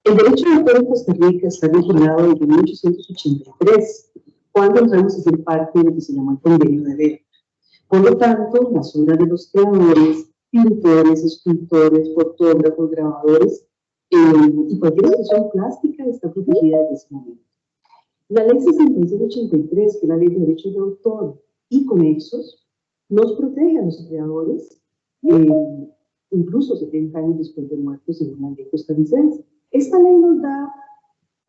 El derecho de autor en Costa Rica está regulado desde 1883, cuando entramos a ser parte de lo que se llamó el Convenio de Berna. Por lo tanto, las obras de los creadores, pintores, escultores, fotógrafos, grabadores y cualquier expresión plástica está protegida desde ese momento. La ley 6683, que es la ley de derechos de autor y conexos, nos protege a los creadores, incluso 70 años después de muerto, según la ley costarricense. Esta ley nos da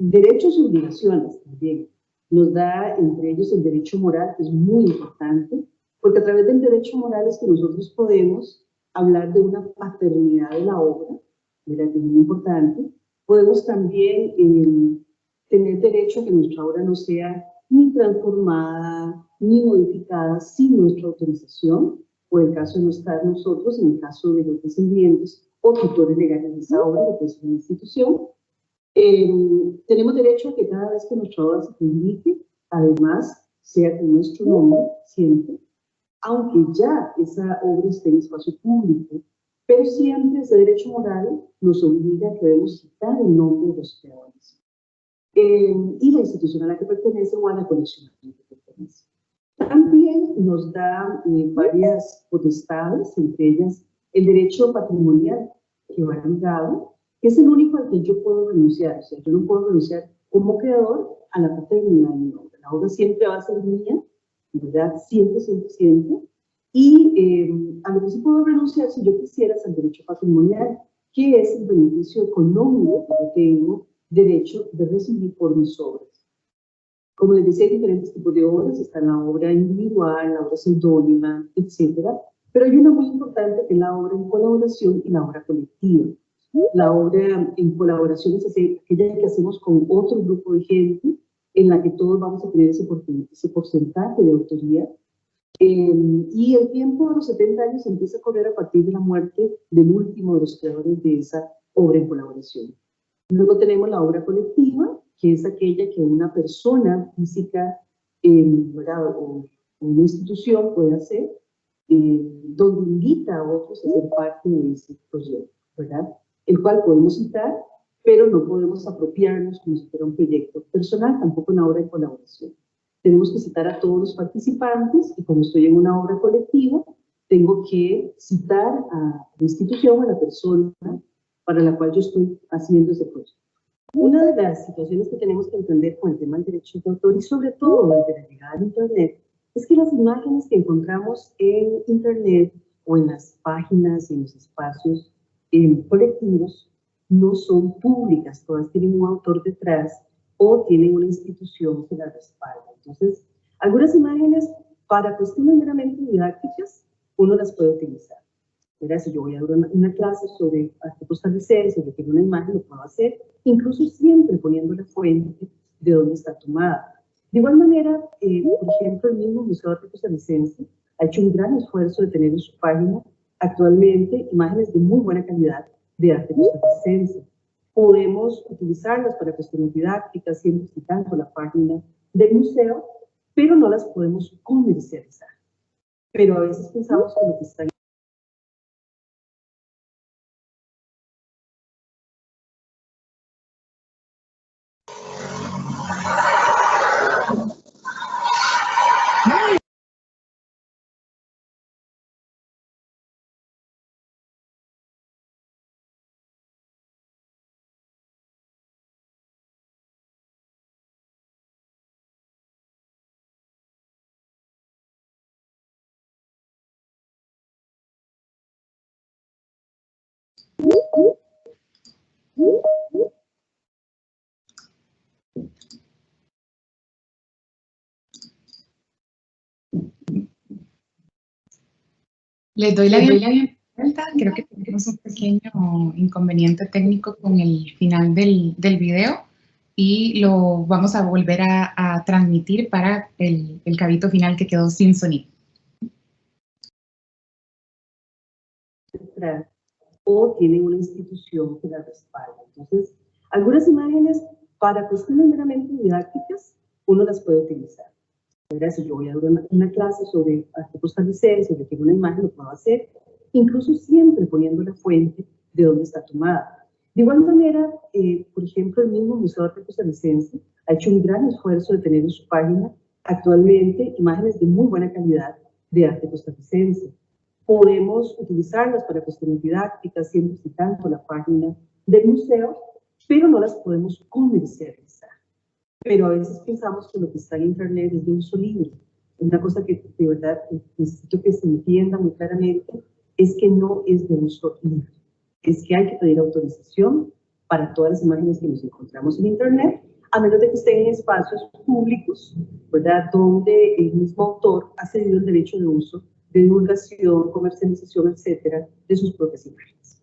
derechos y obligaciones también. Nos da, entre ellos, el derecho moral, que es muy importante, porque a través del derecho moral es que nosotros podemos hablar de una paternidad de la obra, ¿verdad? Que es muy importante. Podemos también tener derecho a que nuestra obra no sea ni transformada, ni modificada sin nuestra autorización, o en caso de no estar nosotros, en el caso de los descendientes o tutores legales de esa obra, que puede ser una institución. Tenemos derecho a que cada vez que nuestra obra se publique, además, sea con nuestro nombre, siempre, aunque ya esa obra esté en espacio público, pero siempre ese derecho moral nos obliga a que debemos citar el nombre de los creadores. Y la institución a la que pertenece o a la colección a la que pertenece. También nos da varias potestades, entre ellas el derecho patrimonial que va ligado, que es el único al que yo puedo renunciar. O sea, yo no puedo renunciar como creador a la paternidad de mi obra. La obra siempre va a ser mía, ¿verdad? Siempre, siempre, siempre. Y a lo que sí puedo renunciar, si yo quisiera, es al derecho patrimonial, que es el beneficio económico que yo tengo derecho de recibir por mis obras. Como les decía, hay diferentes tipos de obras, está la obra individual, la obra seudónima, etc. Pero hay una muy importante que es la obra en colaboración y la obra colectiva. La obra en colaboración es aquella que hacemos con otro grupo de gente, en la que todos vamos a tener ese porcentaje de autoría. Y el tiempo de los 70 años empieza a correr a partir de la muerte del último de los creadores de esa obra en colaboración. Luego tenemos la obra colectiva, que es aquella que una persona física o una institución puede hacer, donde invita a otros a ser parte de ese proyecto, ¿verdad? El cual podemos citar, pero no podemos apropiarnos como si fuera un proyecto personal, tampoco una obra de colaboración. Tenemos que citar a todos los participantes, y como estoy en una obra colectiva, tengo que citar a la institución, a la persona para la cual yo estoy haciendo ese proyecto. Una de las situaciones que tenemos que entender con el tema del derecho de autor, y sobre todo desde la llegada de Internet, es que las imágenes que encontramos en Internet o en las páginas y en los espacios colectivos no son públicas, todas tienen un autor detrás o tienen una institución que las respalda. Entonces, algunas imágenes para cuestiones meramente didácticas, uno las puede utilizar. Mira, si yo voy a dar una clase sobre arte costarricense, yo quiero una imagen, lo puedo hacer, incluso siempre poniendo la fuente de dónde está tomada. De igual manera, por ejemplo, el mismo Museo de Arte Costarricense ha hecho un gran esfuerzo de tener en su página actualmente imágenes de muy buena calidad de arte costarricense. Podemos utilizarlas para cuestiones didácticas, siempre citando la página del museo, pero no las podemos comercializar. Pero a veces pensamos que lo que está Les doy la bienvenida. Creo que tenemos un pequeño inconveniente técnico con el final del video y lo vamos a volver a transmitir para el cabito final que quedó sin sonido. O tienen una institución que la respalda. Entonces, algunas imágenes para cuestiones meramente didácticas, uno las puede utilizar. Mira, si yo voy a dar una clase sobre arte costarricense, yo quiero una imagen, lo puedo hacer, incluso siempre poniendo la fuente de dónde está tomada. De igual manera, por ejemplo, el mismo Museo de Arte Costarricense ha hecho un gran esfuerzo de tener en su página actualmente imágenes de muy buena calidad de arte costarricense. Podemos utilizarlas para cuestiones didácticas, siempre citando la página del museo, pero no las podemos comercializar. Pero a veces pensamos que lo que está en Internet es de uso libre. Una cosa que de verdad necesito que se entienda muy claramente es que no es de uso libre. Es que hay que pedir autorización para todas las imágenes que nos encontramos en Internet, a menos de que estén en espacios públicos, ¿verdad?, donde el mismo autor ha cedido el derecho de uso, de divulgación, comercialización, etcétera, de sus propias imágenes.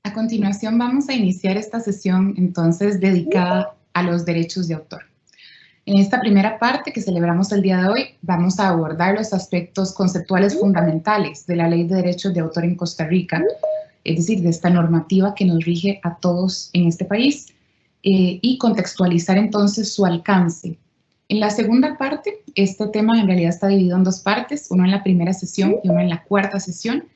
A continuación vamos a iniciar esta sesión entonces dedicada a los derechos de autor. En esta primera parte que celebramos el día de hoy, vamos a abordar los aspectos conceptuales fundamentales de la Ley de Derechos de Autor en Costa Rica, es decir, de esta normativa que nos rige a todos en este país, y contextualizar entonces su alcance. En la segunda parte, este tema en realidad está dividido en dos partes, uno en la primera sesión y uno en la cuarta sesión.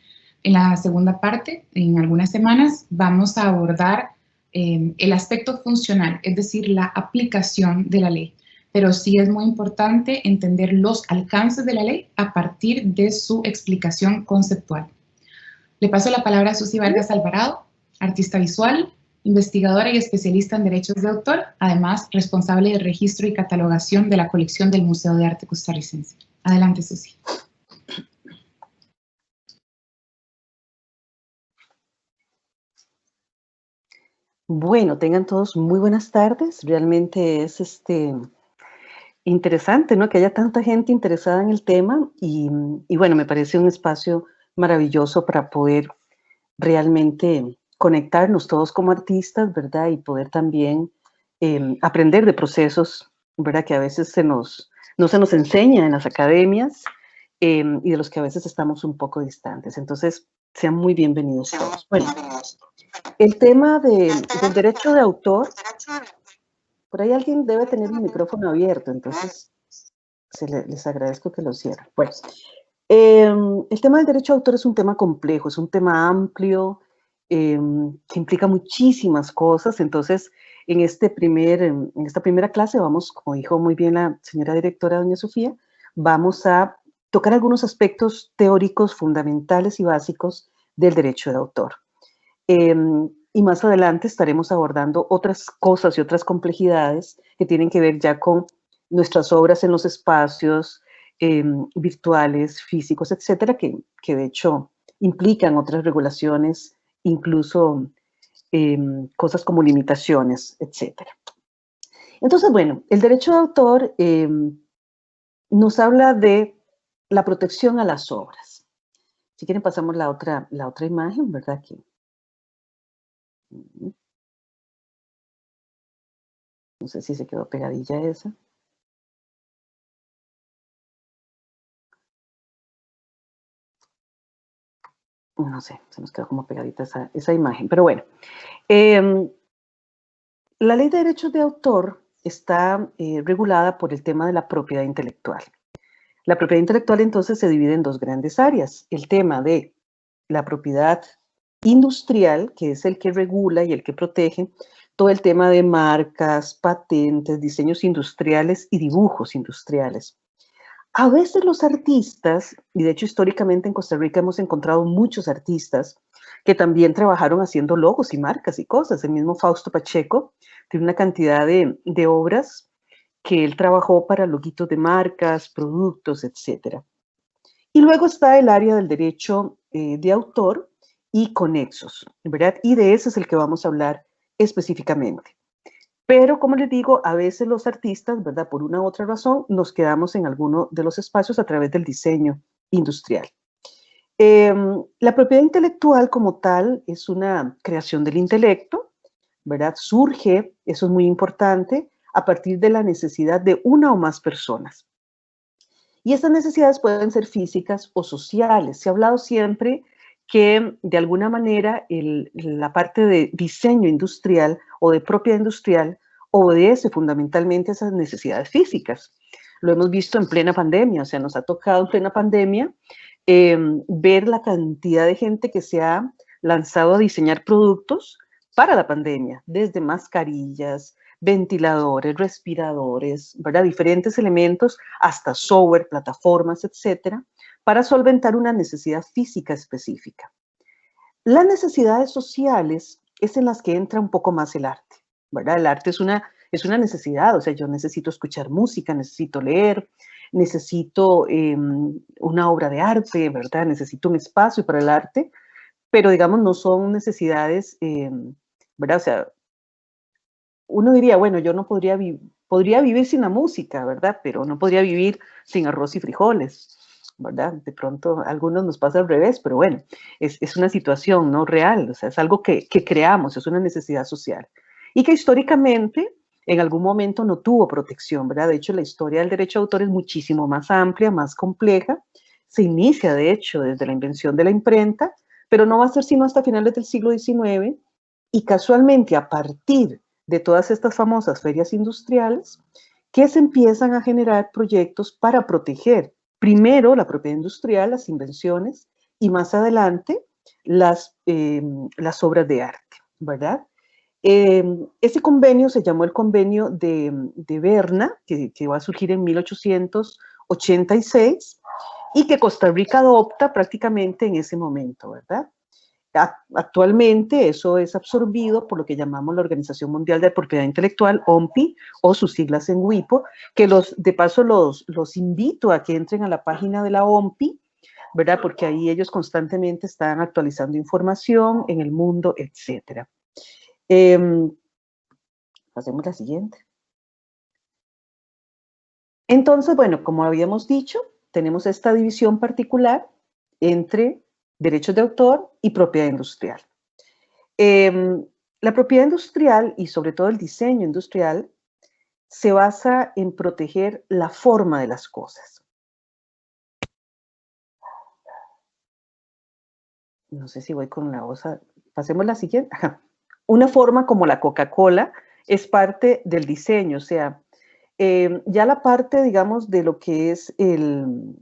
En la segunda parte, en algunas semanas, vamos a abordar el aspecto funcional, es decir, la aplicación de la ley. Pero sí es muy importante entender los alcances de la ley a partir de su explicación conceptual. Le paso la palabra a Susi Vargas Alvarado, artista visual, investigadora y especialista en derechos de autor, además responsable de registro y catalogación de la colección del Museo de Arte Costarricense. Adelante, Susi. Bueno, tengan todos muy buenas tardes. Realmente es interesante, ¿no?, que haya tanta gente interesada en el tema y bueno, me parece un espacio maravilloso para poder realmente conectarnos todos como artistas, ¿verdad? Y poder también aprender de procesos, ¿verdad?, que a veces no se nos enseña en las academias y de los que a veces estamos un poco distantes. Entonces, sean muy bienvenidos todos. Bueno, el tema del derecho de autor, por ahí alguien debe tener el micrófono abierto, entonces les agradezco que lo cierren. Bueno, el tema del derecho de autor es un tema complejo, es un tema amplio, que implica muchísimas cosas. Entonces, en esta primera clase vamos, como dijo muy bien la señora directora, doña Sofía, vamos a tocar algunos aspectos teóricos fundamentales y básicos del derecho de autor. Y más adelante estaremos abordando otras cosas y otras complejidades que tienen que ver ya con nuestras obras en los espacios virtuales, físicos, etcétera, que de hecho implican otras regulaciones, incluso cosas como limitaciones, etcétera. Entonces, bueno, el derecho de autor nos habla de la protección a las obras. Si quieren pasamos la otra imagen, ¿verdad? No sé si se quedó pegadilla esa. No sé, se nos quedó como pegadita esa imagen. Pero bueno, la Ley de Derechos de Autor está regulada por el tema de la propiedad intelectual. La propiedad intelectual entonces se divide en dos grandes áreas. El tema de la propiedad industrial, que es el que regula y el que protege todo el tema de marcas, patentes, diseños industriales y dibujos industriales. A veces los artistas, y de hecho históricamente en Costa Rica hemos encontrado muchos artistas que también trabajaron haciendo logos y marcas y cosas. El mismo Fausto Pacheco tiene una cantidad de obras que él trabajó para loguitos de marcas, productos, etc. Y luego está el área del derecho de autor y conexos, ¿verdad? Y de ese es el que vamos a hablar específicamente. Pero, como les digo, a veces los artistas, ¿verdad?, por una u otra razón, nos quedamos en alguno de los espacios a través del diseño industrial. La propiedad intelectual como tal es una creación del intelecto, ¿verdad? Surge, eso es muy importante, a partir de la necesidad de una o más personas. Y estas necesidades pueden ser físicas o sociales. Se ha hablado siempre que, de alguna manera, la parte de diseño industrial o de propiedad industrial obedece fundamentalmente a esas necesidades físicas. lo hemos visto en plena pandemia, o sea, nos ha tocado en plena pandemia ver la cantidad de gente que se ha lanzado a diseñar productos para la pandemia, desde mascarillas, ventiladores, respiradores, ¿verdad? Diferentes elementos, hasta software, plataformas, etcétera, para solventar una necesidad física específica. Las necesidades sociales es en las que entra un poco más el arte, ¿verdad? El arte es una necesidad, o sea, yo necesito escuchar música, necesito leer, necesito una obra de arte, ¿verdad? Necesito un espacio para el arte, pero digamos no son necesidades, ¿verdad? O sea, uno diría, bueno, yo no podría vivir sin la música, ¿verdad? Pero no podría vivir sin arroz y frijoles, ¿verdad? De pronto a algunos nos pasa al revés, pero bueno, es una situación no real, o sea, es algo que creamos, es una necesidad social. Y que históricamente en algún momento no tuvo protección, ¿verdad? De hecho, la historia del derecho de autor es muchísimo más amplia, más compleja. Se inicia, de hecho, desde la invención de la imprenta, pero no va a ser sino hasta finales del siglo XIX, y casualmente a partir de todas estas famosas ferias industriales, que se empiezan a generar proyectos para proteger primero la propiedad industrial, las invenciones, y más adelante las obras de arte, ¿verdad? Ese convenio se llamó el Convenio de Berna, que va a surgir en 1886, y que Costa Rica adopta prácticamente en ese momento, ¿verdad? Actualmente eso es absorbido por lo que llamamos la Organización Mundial de Propiedad Intelectual, OMPI, o sus siglas en WIPO, que de paso los invito a que entren a la página de la OMPI, ¿verdad? Porque ahí ellos constantemente están actualizando información en el mundo, etcétera. Pasemos a la siguiente. Entonces, bueno, como habíamos dicho, tenemos esta división particular entre derechos de autor y propiedad industrial. La propiedad industrial y sobre todo el diseño industrial se basa en proteger la forma de las cosas. No sé si voy con la osa. Pasemos a la siguiente. Ajá. Una forma como la Coca-Cola es parte del diseño, o sea, ya la parte, digamos, de lo que es el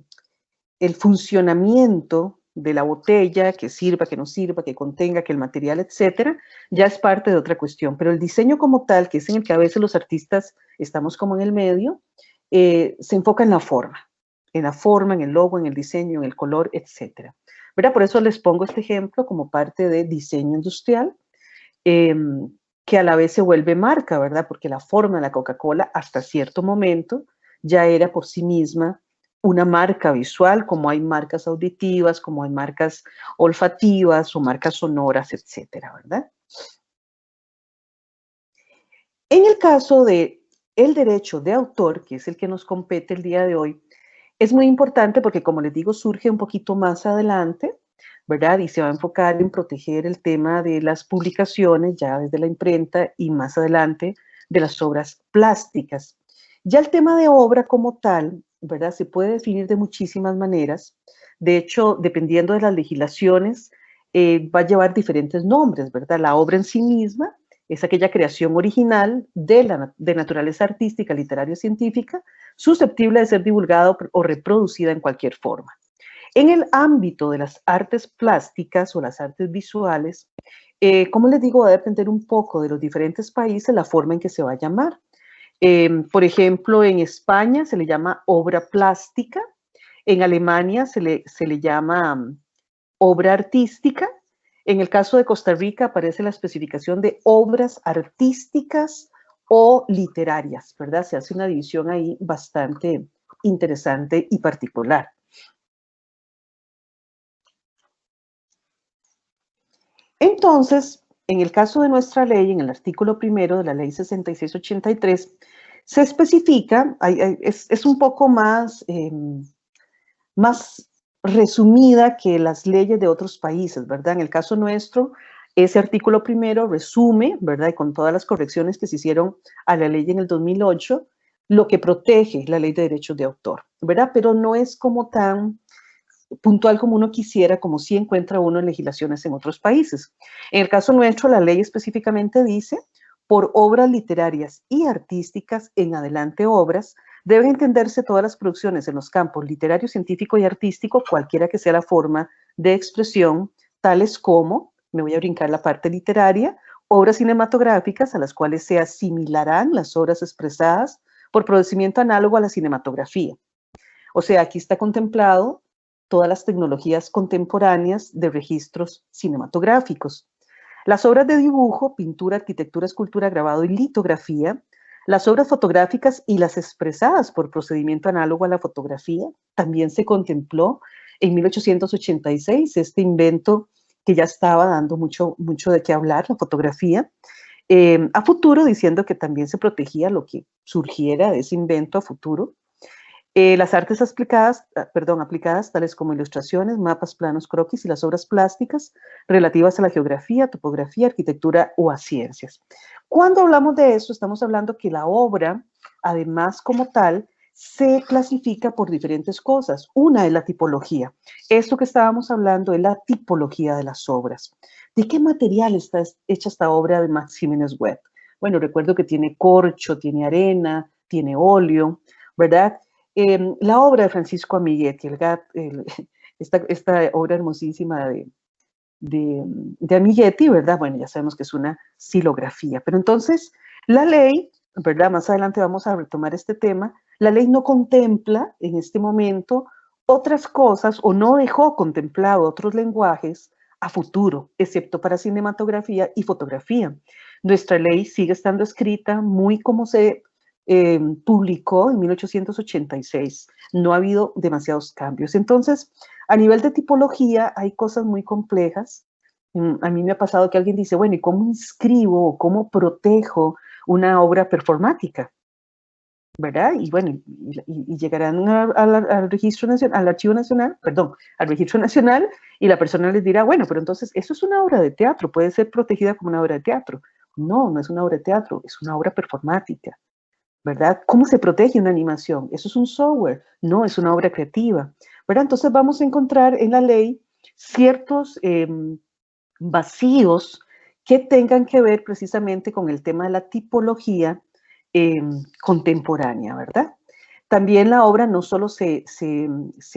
funcionamiento de la botella, que sirva, que no sirva, que contenga, que el material, etcétera, ya es parte de otra cuestión. Pero el diseño como tal, que es en el que a veces los artistas estamos como en el medio, se enfoca en la forma, en el logo, en el diseño, en el color, etcétera. ¿Verdad? Por eso les pongo este ejemplo como parte de diseño industrial, que a la vez se vuelve marca, ¿verdad? Porque la forma de la Coca-Cola hasta cierto momento ya era por sí misma una marca visual, como hay marcas auditivas, como hay marcas olfativas o marcas sonoras, etcétera, ¿verdad? En el caso de el derecho de autor, que es el que nos compete el día de hoy, es muy importante porque, como les digo, surge un poquito más adelante, ¿verdad? Y se va a enfocar en proteger el tema de las publicaciones, ya desde la imprenta, y más adelante de las obras plásticas. Ya el tema de obra como tal, ¿verdad? Se puede definir de muchísimas maneras. De hecho, dependiendo de las legislaciones, va a llevar diferentes nombres, ¿verdad? La obra en sí misma es aquella creación original de naturaleza artística, literaria o científica, susceptible de ser divulgada o reproducida en cualquier forma. En el ámbito de las artes plásticas o las artes visuales, como les digo, va a depender un poco de los diferentes países la forma en que se va a llamar. Por ejemplo, en España se le llama obra plástica, en Alemania se le llama obra artística. En el caso de Costa Rica aparece la especificación de obras artísticas o literarias, ¿verdad? Se hace una división ahí bastante interesante y particular. Entonces, en el caso de nuestra ley, en el artículo primero de la ley 6683, se especifica, es un poco más resumida que las leyes de otros países, ¿verdad? En el caso nuestro, ese artículo primero resume, ¿verdad? Y con todas las correcciones que se hicieron a la ley en el 2008, lo que protege la ley de derechos de autor, ¿verdad? Pero no es como tan puntual como uno quisiera, como si encuentra uno en legislaciones en otros países. En el caso nuestro, la ley específicamente dice, por obras literarias y artísticas en adelante obras deben entenderse todas las producciones en los campos literario, científico y artístico, cualquiera que sea la forma de expresión, tales como, me voy a brincar la parte literaria, obras cinematográficas a las cuales se asimilarán las obras expresadas por procedimiento análogo a la cinematografía. O sea, aquí está contemplado todas las tecnologías contemporáneas de registros cinematográficos. Las obras de dibujo, pintura, arquitectura, escultura, grabado y litografía, las obras fotográficas y las expresadas por procedimiento análogo a la fotografía, también se contempló en 1886 este invento que ya estaba dando mucho de qué hablar, la fotografía, a futuro, diciendo que también se protegía lo que surgiera de ese invento a futuro. Las artes aplicadas, tales como ilustraciones, mapas, planos, croquis y las obras plásticas relativas a la geografía, topografía, arquitectura o a ciencias. Cuando hablamos de eso, estamos hablando que la obra, además como tal, se clasifica por diferentes cosas. Una es la tipología. Esto que estábamos hablando es la tipología de las obras. ¿De qué material está hecha esta obra de Max Jiménez Webb? Bueno, recuerdo que tiene corcho, tiene arena, tiene óleo, ¿verdad? La obra de Francisco Amiguetti, esta obra hermosísima de Amiguetti, ¿verdad? Bueno, ya sabemos que es una xilografía. Pero entonces, la ley, ¿verdad? Más adelante vamos a retomar este tema. La ley no contempla en este momento otras cosas o no dejó contemplado otros lenguajes a futuro, excepto para cinematografía y fotografía. Nuestra ley sigue estando escrita muy como se publicó en 1886. No ha habido demasiados cambios. Entonces, a nivel de tipología hay cosas muy complejas. A mí me ha pasado que alguien dice, bueno, ¿y cómo inscribo o cómo protejo una obra performática? ¿Verdad? Y bueno, y llegarán al registro nacional, al archivo nacional, perdón, al registro nacional, y la persona les dirá, bueno, pero entonces eso es una obra de teatro, puede ser protegida como una obra de teatro. No, no es una obra de teatro, es una obra performática. ¿Verdad? ¿Cómo se protege una animación? Eso es un software, no es una obra creativa, ¿verdad? Entonces vamos a encontrar en la ley ciertos vacíos que tengan que ver precisamente con el tema de la tipología contemporánea, ¿verdad? También la obra no solo se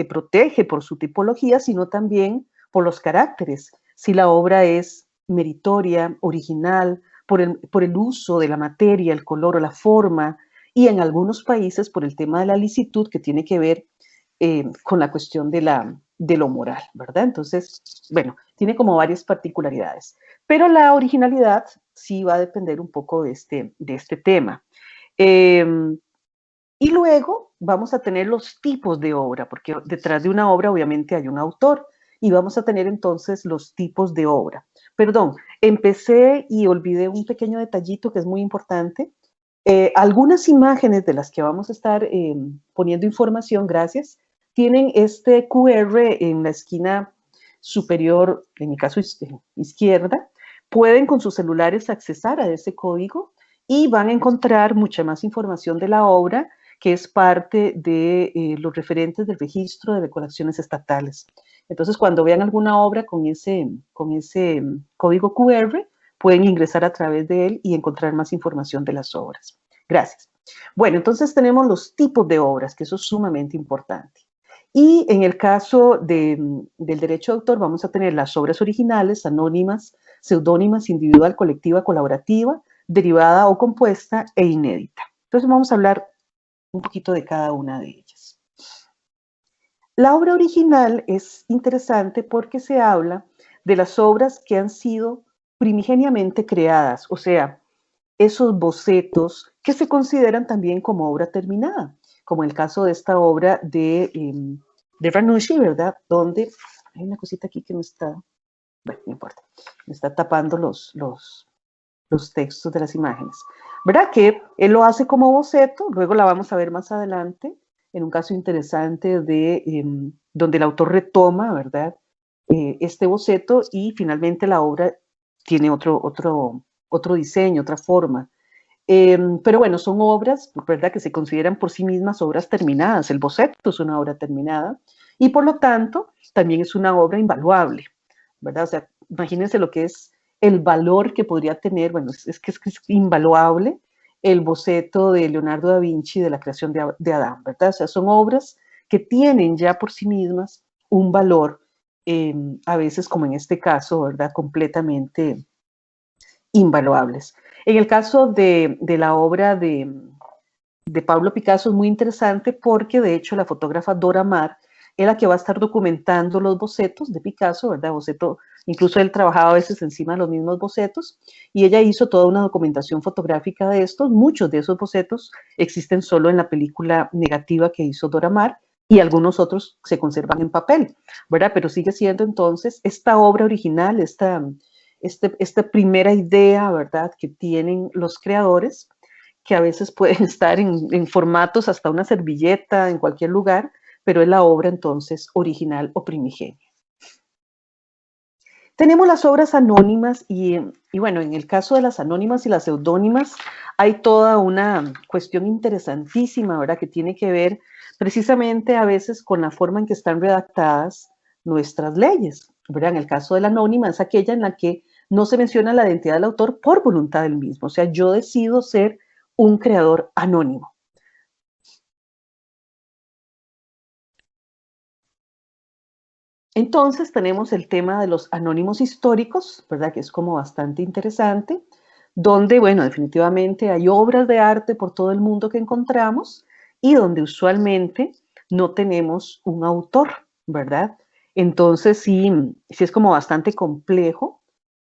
protege por su tipología, sino también por los caracteres. Si la obra es meritoria, original, por el uso de la materia, el color o la forma, y en algunos países por el tema de la licitud que tiene que ver con la cuestión de lo moral, ¿verdad? Entonces, bueno, tiene como varias particularidades, pero la originalidad sí va a depender un poco de este tema. Y luego vamos a tener los tipos de obra, porque detrás de una obra obviamente hay un autor, y vamos a tener entonces los tipos de obra. Perdón, empecé y olvidé un pequeño detallito que es muy importante. Algunas imágenes de las que vamos a estar poniendo información, gracias, tienen este QR en la esquina superior, en mi caso izquierda. Pueden con sus celulares accesar a ese código y van a encontrar mucha más información de la obra, que es parte de los referentes del registro de colecciones estatales. Entonces, cuando vean alguna obra con ese código QR, pueden ingresar a través de él y encontrar más información de las obras. Gracias. Bueno, entonces tenemos los tipos de obras, que eso es sumamente importante. Y en el caso del derecho de autor vamos a tener las obras originales, anónimas, seudónimas, individual, colectiva, colaborativa, derivada o compuesta e inédita. Entonces vamos a hablar un poquito de cada una de ellas. La obra original es interesante porque se habla de las obras que han sido primigeniamente creadas, o sea, esos bocetos que se consideran también como obra terminada, como el caso de esta obra de Ranucci, ¿verdad? Donde hay una cosita aquí que me está, bueno, no importa, me está tapando los textos de las imágenes, ¿verdad? Que él lo hace como boceto, luego la vamos a ver más adelante, en un caso interesante donde el autor retoma, ¿verdad? Este boceto y finalmente la obra tiene otro diseño, otra forma. Pero bueno, son obras, ¿verdad?, que se consideran por sí mismas obras terminadas. El boceto es una obra terminada y por lo tanto también es una obra invaluable, ¿verdad? O sea, imagínense lo que es el valor que podría tener, bueno, es que es invaluable el boceto de Leonardo da Vinci de la creación de Adán, ¿verdad? O sea, son obras que tienen ya por sí mismas un valor, a veces como en este caso, ¿verdad? Completamente invaluables. En el caso de la obra de Pablo Picasso es muy interesante porque de hecho la fotógrafa Dora Maar es la que va a estar documentando los bocetos de Picasso, ¿verdad? Boceto, incluso él trabajaba a veces encima de los mismos bocetos y ella hizo toda una documentación fotográfica de estos. Muchos de esos bocetos existen solo en la película negativa que hizo Dora Maar y algunos otros se conservan en papel, ¿verdad? Pero sigue siendo entonces esta obra original, esta primera idea, ¿verdad? Que tienen los creadores, que a veces pueden estar en formatos hasta una servilleta, en cualquier lugar, pero es la obra entonces original o primigenia. Tenemos las obras anónimas y bueno, en el caso de las anónimas y las seudónimas hay toda una cuestión interesantísima, ¿verdad? Que tiene que ver precisamente a veces con la forma en que están redactadas nuestras leyes, ¿verdad? En el caso de la anónima es aquella en la que no se menciona la identidad del autor por voluntad del mismo, o sea, yo decido ser un creador anónimo. Entonces tenemos el tema de los anónimos históricos, ¿verdad? Que es como bastante interesante, donde, bueno, definitivamente hay obras de arte por todo el mundo que encontramos y donde usualmente no tenemos un autor, ¿verdad? Entonces sí es como bastante complejo.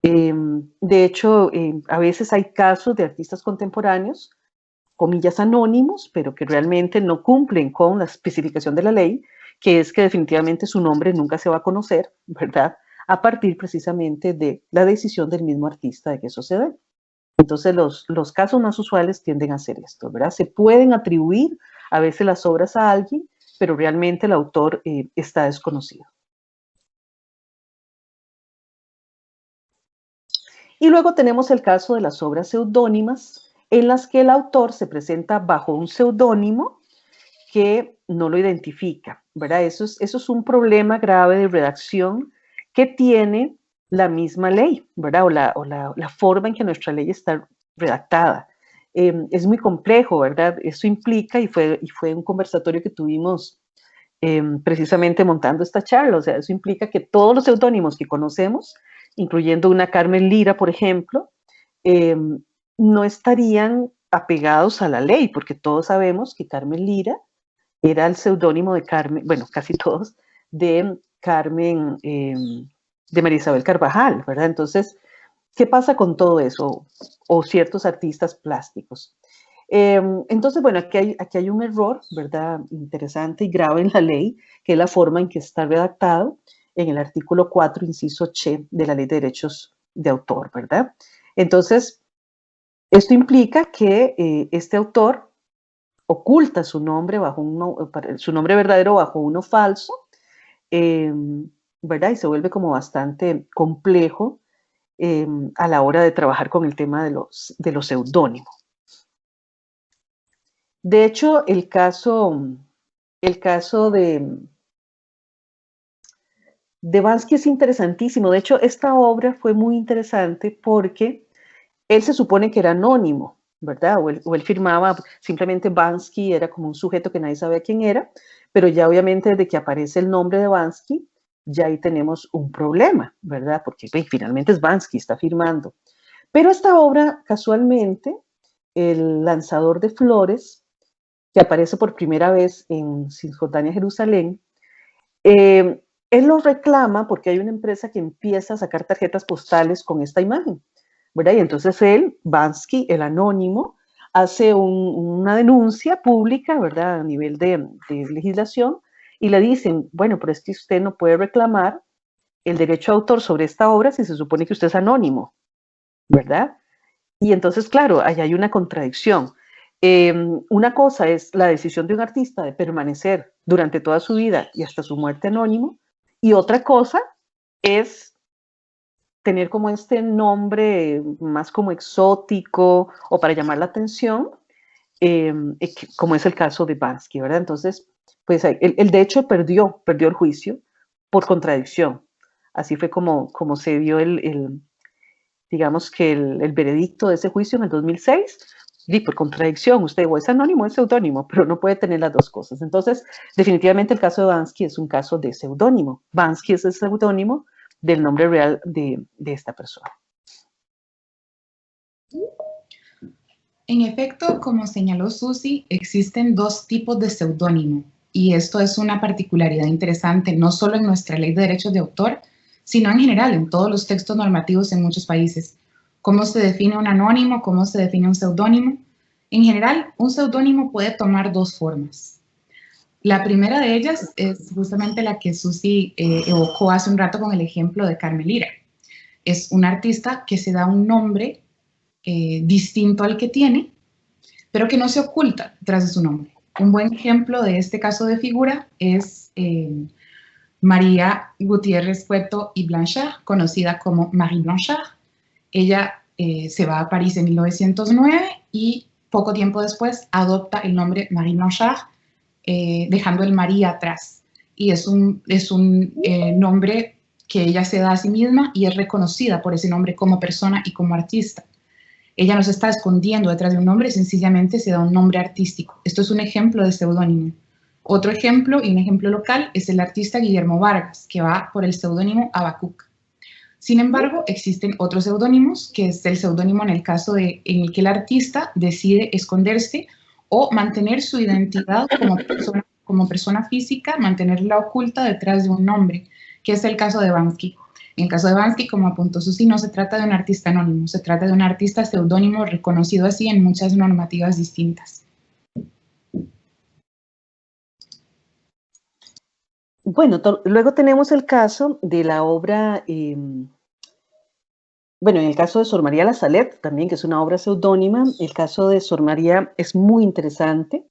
De hecho, a veces hay casos de artistas contemporáneos, comillas, anónimos, pero que realmente no cumplen con la especificación de la ley, que es que definitivamente su nombre nunca se va a conocer, ¿verdad? A partir precisamente de la decisión del mismo artista de que eso se dé. Entonces, los casos más usuales tienden a hacer esto, ¿verdad? Se pueden atribuir a veces las obras a alguien, pero realmente el autor está desconocido. Y luego tenemos el caso de las obras seudónimas, en las que el autor se presenta bajo un seudónimo que no lo identifica, ¿verdad? Eso es un problema grave de redacción que tiene la misma ley, ¿verdad? O la forma en que nuestra ley está redactada. Es muy complejo, ¿verdad? Eso implica, y fue un conversatorio que tuvimos precisamente montando esta charla, o sea, eso implica que todos los seudónimos que conocemos, incluyendo una Carmen Lira, por ejemplo, no estarían apegados a la ley, porque todos sabemos que Carmen Lira era el seudónimo de Carmen, bueno, casi todos, de Carmen, de María Isabel Carvajal, ¿verdad? Entonces, ¿qué pasa con todo eso? O ciertos artistas plásticos. Entonces, bueno, aquí hay un error, ¿verdad? Interesante y grave en la ley, que es la forma en que está redactado en el artículo 4, inciso Ch, de la Ley de Derechos de Autor, ¿verdad? Entonces, esto implica que este autor oculta su nombre su nombre verdadero bajo uno falso, ¿verdad? Y se vuelve como bastante complejo a la hora de trabajar con el tema de los seudónimos. De hecho, el caso de Bansky es interesantísimo. De hecho, esta obra fue muy interesante porque él se supone que era anónimo, ¿verdad? O él firmaba simplemente Bansky, era como un sujeto que nadie sabía quién era, pero ya obviamente desde que aparece el nombre de Bansky, ya ahí tenemos un problema, ¿verdad? Porque finalmente es Bansky, está firmando. Pero esta obra, casualmente, El lanzador de flores, que aparece por primera vez en Cisjordania, Jerusalén, él lo reclama porque hay una empresa que empieza a sacar tarjetas postales con esta imagen, ¿verdad? Y entonces él, Bansky, el anónimo, hace una denuncia pública, ¿verdad? A nivel de legislación, y le dicen, bueno, pero es que usted no puede reclamar el derecho de autor sobre esta obra si se supone que usted es anónimo, ¿verdad? Y entonces, claro, ahí hay una contradicción. Una cosa es la decisión de un artista de permanecer durante toda su vida y hasta su muerte anónimo, y otra cosa es tener como este nombre más como exótico o para llamar la atención, como es el caso de Bansky, ¿verdad? Entonces, pues él de hecho perdió el juicio por contradicción. Así fue como se dio digamos que el veredicto de ese juicio en el 2006, por contradicción, usted o es anónimo o es seudónimo, pero no puede tener las dos cosas. Entonces, definitivamente el caso de Bansky es un caso de seudónimo. Bansky es el seudónimo del nombre real de esta persona. En efecto, como señaló Susi, existen dos tipos de seudónimo, y esto es una particularidad interesante no solo en nuestra ley de derechos de autor, sino en general en todos los textos normativos en muchos países. ¿Cómo se define un anónimo? ¿Cómo se define un seudónimo? En general, un seudónimo puede tomar dos formas. La primera de ellas es justamente la que Susi evocó hace un rato con el ejemplo de Carmen Lira. Es un artista que se da un nombre distinto al que tiene, pero que no se oculta detrás de su nombre. Un buen ejemplo de este caso de figura es María Gutiérrez Cueto y Blanchard, conocida como Marie Blanchard. Ella se va a París en 1909 y poco tiempo después adopta el nombre Marie Blanchard, dejando el María atrás. Y es un nombre que ella se da a sí misma y es reconocida por ese nombre como persona y como artista. Ella no se está escondiendo detrás de un nombre, sencillamente se da un nombre artístico. Esto es un ejemplo de seudónimo. Otro ejemplo, y un ejemplo local, es el artista Guillermo Vargas, que va por el seudónimo Abacuc. Sin embargo, existen otros seudónimos, que es el seudónimo en el caso en el que el artista decide esconderse o mantener su identidad como persona física, mantenerla oculta detrás de un nombre, que es el caso de Bansky. En el caso de Bansky, como apuntó Susi, no se trata de un artista anónimo, se trata de un artista seudónimo reconocido así en muchas normativas distintas. Bueno, luego tenemos el caso de la obra, bueno, en el caso de Sor María La Salette también, que es una obra seudónima. El caso de Sor María es muy interesante,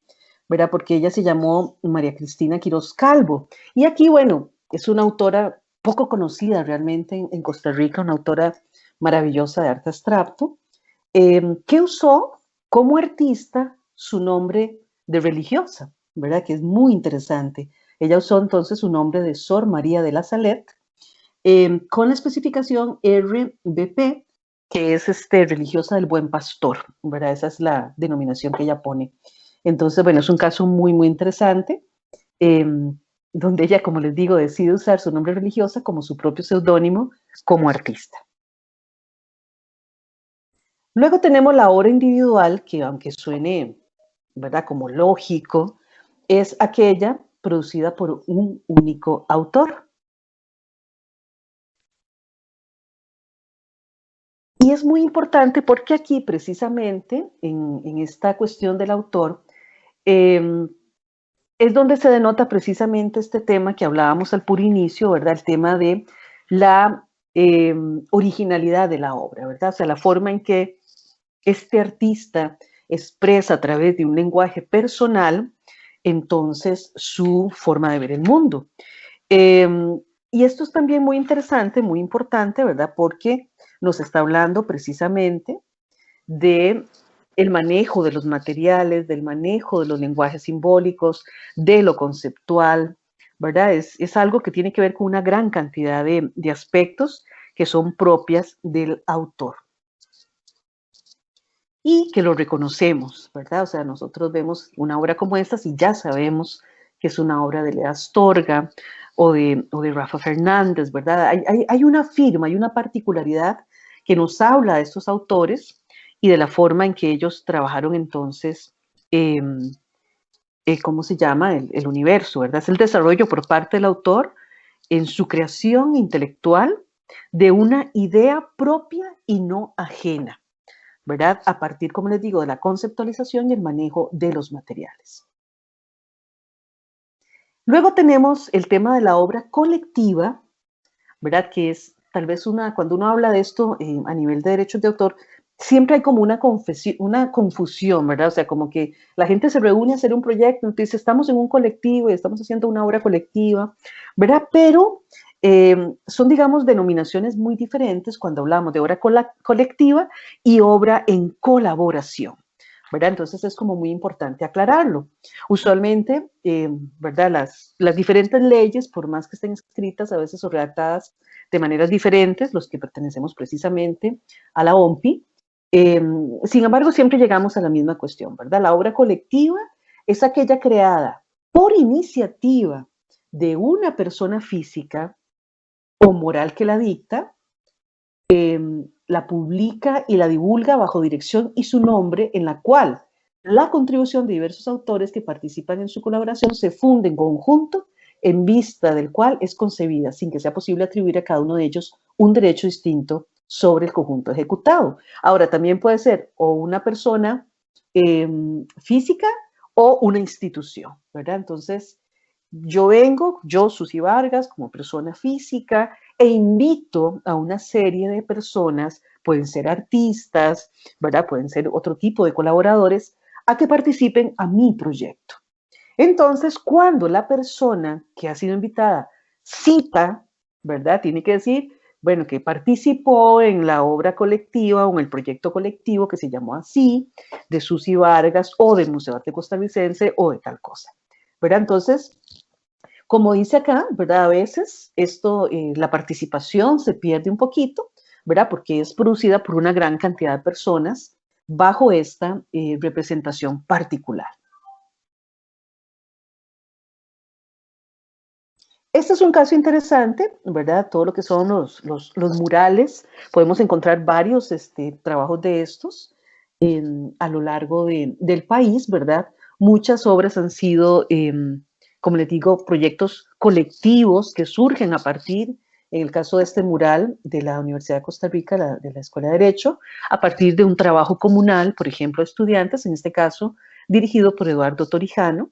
¿verdad? Porque ella se llamó María Cristina Quirós Calvo. Y aquí, bueno, es una autora poco conocida realmente en Costa Rica, una autora maravillosa de arte abstracto, que usó como artista su nombre de religiosa, ¿verdad? Que es muy interesante. Ella usó entonces su nombre de Sor María de la Salette, con la especificación RBP, que es religiosa del Buen Pastor, ¿verdad? Esa es la denominación que ella pone. Entonces, bueno, es un caso muy, muy interesante, donde ella, como les digo, decide usar su nombre religiosa como su propio seudónimo como artista. Luego tenemos la obra individual, que aunque suene, ¿verdad?, como lógico, es aquella producida por un único autor. Y es muy importante porque aquí, precisamente, en esta cuestión del autor, es donde se denota precisamente este tema que hablábamos al puro inicio, ¿verdad? El tema de la originalidad de la obra, ¿verdad? O sea, la forma en que este artista expresa a través de un lenguaje personal, entonces, su forma de ver el mundo. Y esto es también muy interesante, muy importante, ¿verdad? Porque nos está hablando precisamente de el manejo de los materiales, del manejo de los lenguajes simbólicos, de lo conceptual, ¿verdad? Es algo que tiene que ver con una gran cantidad de aspectos que son propias del autor. Y que lo reconocemos, ¿verdad? O sea, nosotros vemos una obra como esta y ya sabemos que es una obra de Lea Astorga o de Rafa Fernández, ¿verdad? Hay una firma, hay una particularidad que nos habla de estos autores y de la forma en que ellos trabajaron entonces, ¿cómo se llama? El universo, ¿verdad? Es el desarrollo por parte del autor en su creación intelectual de una idea propia y no ajena, ¿verdad? A partir, como les digo, de la conceptualización y el manejo de los materiales. Luego tenemos el tema de la obra colectiva, ¿verdad? Que es tal vez cuando uno habla de esto a nivel de derechos de autor, siempre hay como una confusión, ¿verdad? O sea, como que la gente se reúne a hacer un proyecto, entonces estamos en un colectivo y estamos haciendo una obra colectiva, ¿verdad? Pero son, digamos, denominaciones muy diferentes cuando hablamos de obra colectiva y obra en colaboración, ¿verdad? Entonces es como muy importante aclararlo. Usualmente, ¿verdad? Las diferentes leyes, por más que estén escritas a veces o redactadas de maneras diferentes, los que pertenecemos precisamente a la OMPI, Sin embargo, siempre llegamos a la misma cuestión, ¿verdad? La obra colectiva es aquella creada por iniciativa de una persona física o moral que la dicta, la publica y la divulga bajo dirección y su nombre, en la cual la contribución de diversos autores que participan en su colaboración se funde en conjunto, en vista del cual es concebida, sin que sea posible atribuir a cada uno de ellos un derecho distinto sobre el conjunto ejecutado. Ahora, también puede ser o una persona física o una institución, ¿verdad? Entonces, yo, Susy Vargas, como persona física, e invito a una serie de personas, pueden ser artistas, ¿verdad? Pueden ser otro tipo de colaboradores, a que participen a mi proyecto. Entonces, cuando la persona que ha sido invitada cita, ¿verdad? Tiene que decir, bueno, que participó en la obra colectiva o en el proyecto colectivo que se llamó así, de Susy Vargas o del Museo de Arte Costarricense o de tal cosa, ¿verdad? Entonces, como dice acá, ¿verdad? A veces esto, la participación se pierde un poquito, ¿verdad? Porque es producida por una gran cantidad de personas bajo esta representación particular. Este es un caso interesante, ¿verdad? Todo lo que son los murales, podemos encontrar varios trabajos de estos a lo largo del país, ¿verdad? Muchas obras han sido, como les digo, proyectos colectivos que surgen a partir, en el caso de este mural de la Universidad de Costa Rica, de la Escuela de Derecho, a partir de un trabajo comunal, por ejemplo, de estudiantes, en este caso dirigido por Eduardo Torijano,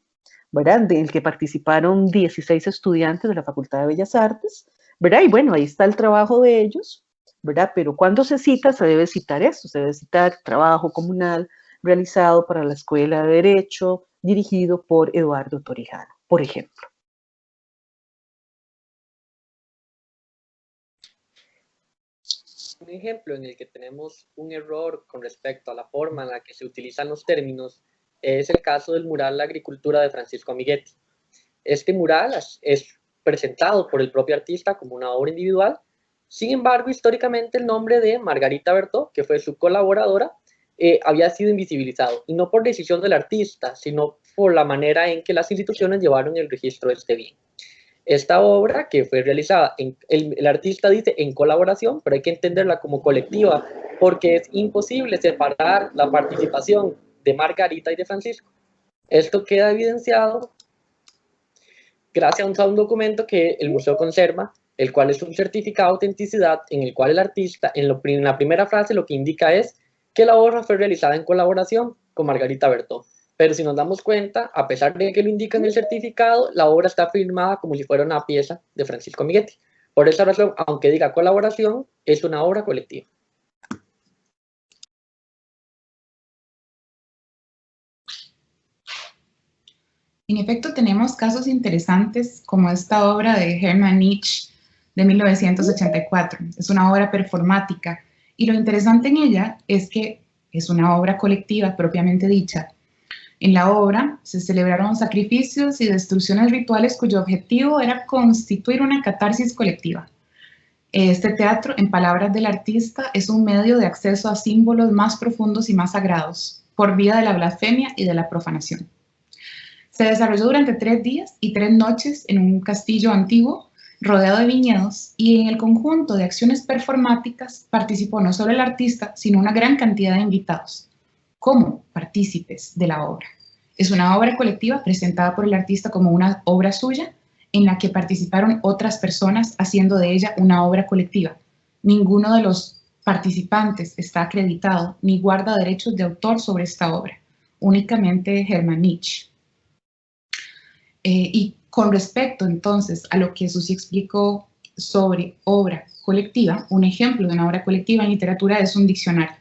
¿verdad? Del que participaron 16 estudiantes de la Facultad de Bellas Artes, ¿verdad? Y bueno, ahí está el trabajo de ellos, ¿verdad? Pero cuando se cita, se debe citar esto, se debe citar trabajo comunal realizado para la Escuela de Derecho, dirigido por Eduardo Torijano, por ejemplo. Un ejemplo en el que tenemos un error con respecto a la forma en la que se utilizan los términos es el caso del mural La Agricultura de Francisco Amiguetti. Este mural es presentado por el propio artista como una obra individual. Sin embargo, históricamente el nombre de Margarita Bertó, que fue su colaboradora, había sido invisibilizado, y no por decisión del artista, sino por la manera en que las instituciones llevaron el registro de este bien. Esta obra, que fue realizada, el artista dice en colaboración, pero hay que entenderla como colectiva, porque es imposible separar la participación de Margarita y de Francisco. Esto queda evidenciado gracias a un documento que el museo conserva, el cual es un certificado de autenticidad, en el cual el artista, en la primera frase, lo que indica es que la obra fue realizada en colaboración con Margarita Bertó. Pero si nos damos cuenta, a pesar de que lo indica en el certificado, la obra está firmada como si fuera una pieza de Francisco Amiguetti. Por esa razón, aunque diga colaboración, es una obra colectiva. En efecto, tenemos casos interesantes como esta obra de Hermann Nietzsche de 1984. Es una obra performática y lo interesante en ella es que es una obra colectiva propiamente dicha. En la obra se celebraron sacrificios y destrucciones rituales cuyo objetivo era constituir una catarsis colectiva. Este teatro, en palabras del artista, es un medio de acceso a símbolos más profundos y más sagrados, por vía de la blasfemia y de la profanación. Se desarrolló durante 3 días y 3 noches en un castillo antiguo rodeado de viñedos, y en el conjunto de acciones performáticas participó no solo el artista, sino una gran cantidad de invitados, como partícipes de la obra. Es una obra colectiva presentada por el artista como una obra suya, en la que participaron otras personas haciendo de ella una obra colectiva. Ninguno de los participantes está acreditado ni guarda derechos de autor sobre esta obra, únicamente Hermann Nietzsche. Y con respecto entonces a lo que Susy explicó sobre obra colectiva, un ejemplo de una obra colectiva en literatura es un diccionario.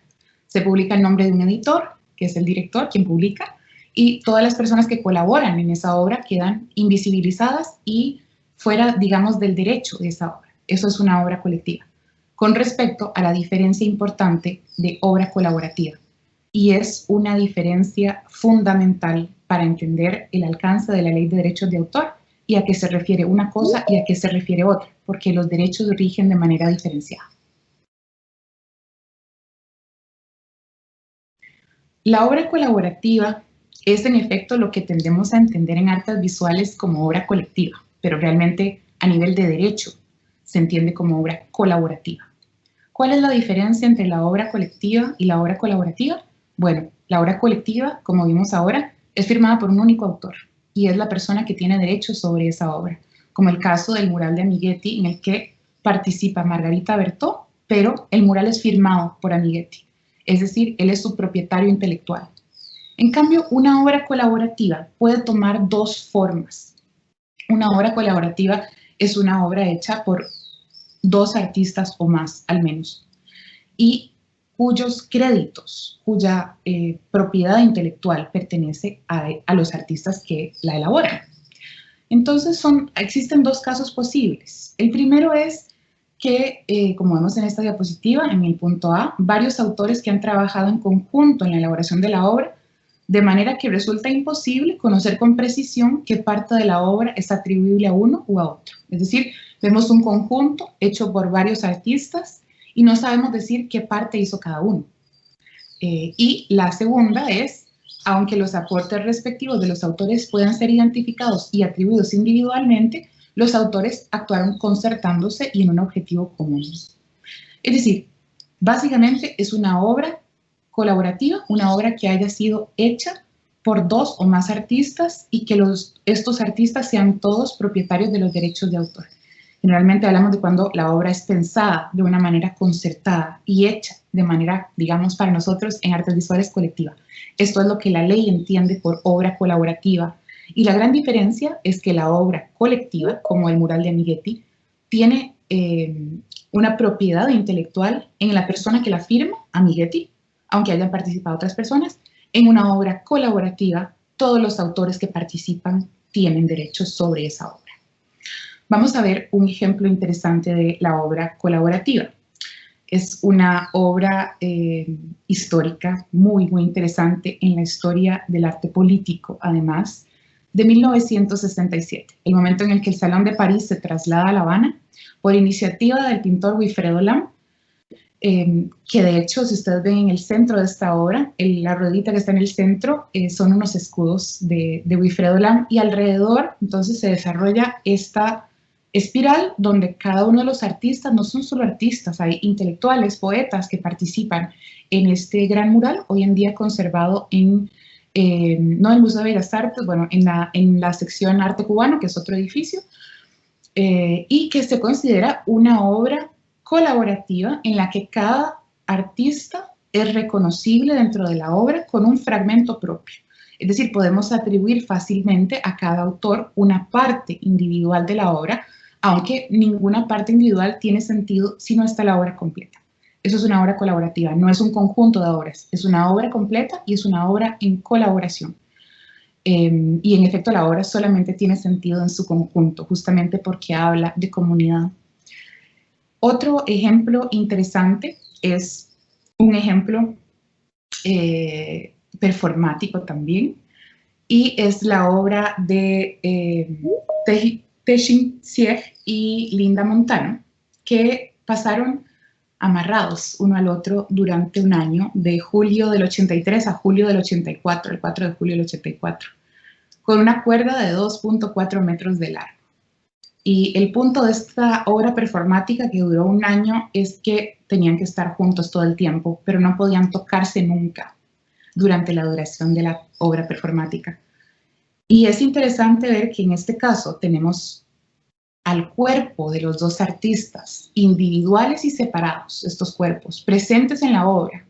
Se publica el nombre de un editor, que es el director, quien publica, y todas las personas que colaboran en esa obra quedan invisibilizadas y fuera, digamos, del derecho de esa obra. Eso es una obra colectiva. Con respecto a la diferencia importante de obra colaborativa, y es una diferencia fundamental para entender el alcance de la Ley de Derechos de Autor y a qué se refiere una cosa y a qué se refiere otra, porque los derechos rigen de manera diferenciada. La obra colaborativa es en efecto lo que tendemos a entender en artes visuales como obra colectiva, pero realmente a nivel de derecho se entiende como obra colaborativa. ¿Cuál es la diferencia entre la obra colectiva y la obra colaborativa? Bueno, la obra colectiva, como vimos ahora, es firmada por un único autor y es la persona que tiene derechos sobre esa obra, como el caso del mural de Amiguetti en el que participa Margarita Bertó, pero el mural es firmado por Amiguetti, es decir, él es su propietario intelectual. En cambio, una obra colaborativa puede tomar dos formas. Una obra colaborativa es una obra hecha por dos artistas o más, al menos, y cuyos créditos, cuya propiedad intelectual pertenece a los artistas que la elaboran. Entonces, existen dos casos posibles. El primero es que, como vemos en esta diapositiva, en el punto A, varios autores que han trabajado en conjunto en la elaboración de la obra, de manera que resulta imposible conocer con precisión qué parte de la obra es atribuible a uno u a otro. Es decir, vemos un conjunto hecho por varios artistas y no sabemos decir qué parte hizo cada uno. Y la segunda es, aunque los aportes respectivos de los autores puedan ser identificados y atribuidos individualmente, los autores actuaron concertándose y en un objetivo común. Es decir, básicamente es una obra colaborativa, una obra que haya sido hecha por dos o más artistas y que estos artistas sean todos propietarios de los derechos de autor. Generalmente hablamos de cuando la obra es pensada de una manera concertada y hecha de manera, digamos, para nosotros en artes visuales colectiva. Esto es lo que la ley entiende por obra colaborativa. Y la gran diferencia es que la obra colectiva, como el mural de Amiguetti, tiene una propiedad intelectual en la persona que la firma, Amiguetti, aunque hayan participado otras personas. En una obra colaborativa, todos los autores que participan tienen derechos sobre esa obra. Vamos a ver un ejemplo interesante de la obra colaborativa. Es una obra histórica muy, muy interesante en la historia del arte político, además, de 1967, el momento en el que el Salón de París se traslada a La Habana por iniciativa del pintor Wilfredo Lam, que de hecho, si ustedes ven en el centro de esta obra, la ruedita que está en el centro son unos escudos de Wilfredo Lam, y alrededor entonces se desarrolla esta espiral donde cada uno de los artistas, no son solo artistas, hay intelectuales, poetas que participan en este gran mural, hoy en día conservado en, no en el Museo de Bellas Artes, bueno, en la sección Arte Cubano, que es otro edificio, y que se considera una obra colaborativa en la que cada artista es reconocible dentro de la obra con un fragmento propio. Es decir, podemos atribuir fácilmente a cada autor una parte individual de la obra, aunque ninguna parte individual tiene sentido si no está la obra completa. Eso es una obra colaborativa, no es un conjunto de obras, es una obra completa y es una obra en colaboración. Y en efecto la obra solamente tiene sentido en su conjunto, justamente porque habla de comunidad. Otro ejemplo interesante es un ejemplo performático también, y es la obra de Techin Sieg y Linda Montano, que pasaron amarrados uno al otro durante un año, de julio del 83 a julio del 84, el 4 de julio del 84, con una cuerda de 2.4 metros de largo. Y el punto de esta obra performática, que duró un año, es que tenían que estar juntos todo el tiempo, pero no podían tocarse nunca durante la duración de la obra performática. Y es interesante ver que en este caso tenemos al cuerpo de los dos artistas, individuales y separados, estos cuerpos, presentes en la obra.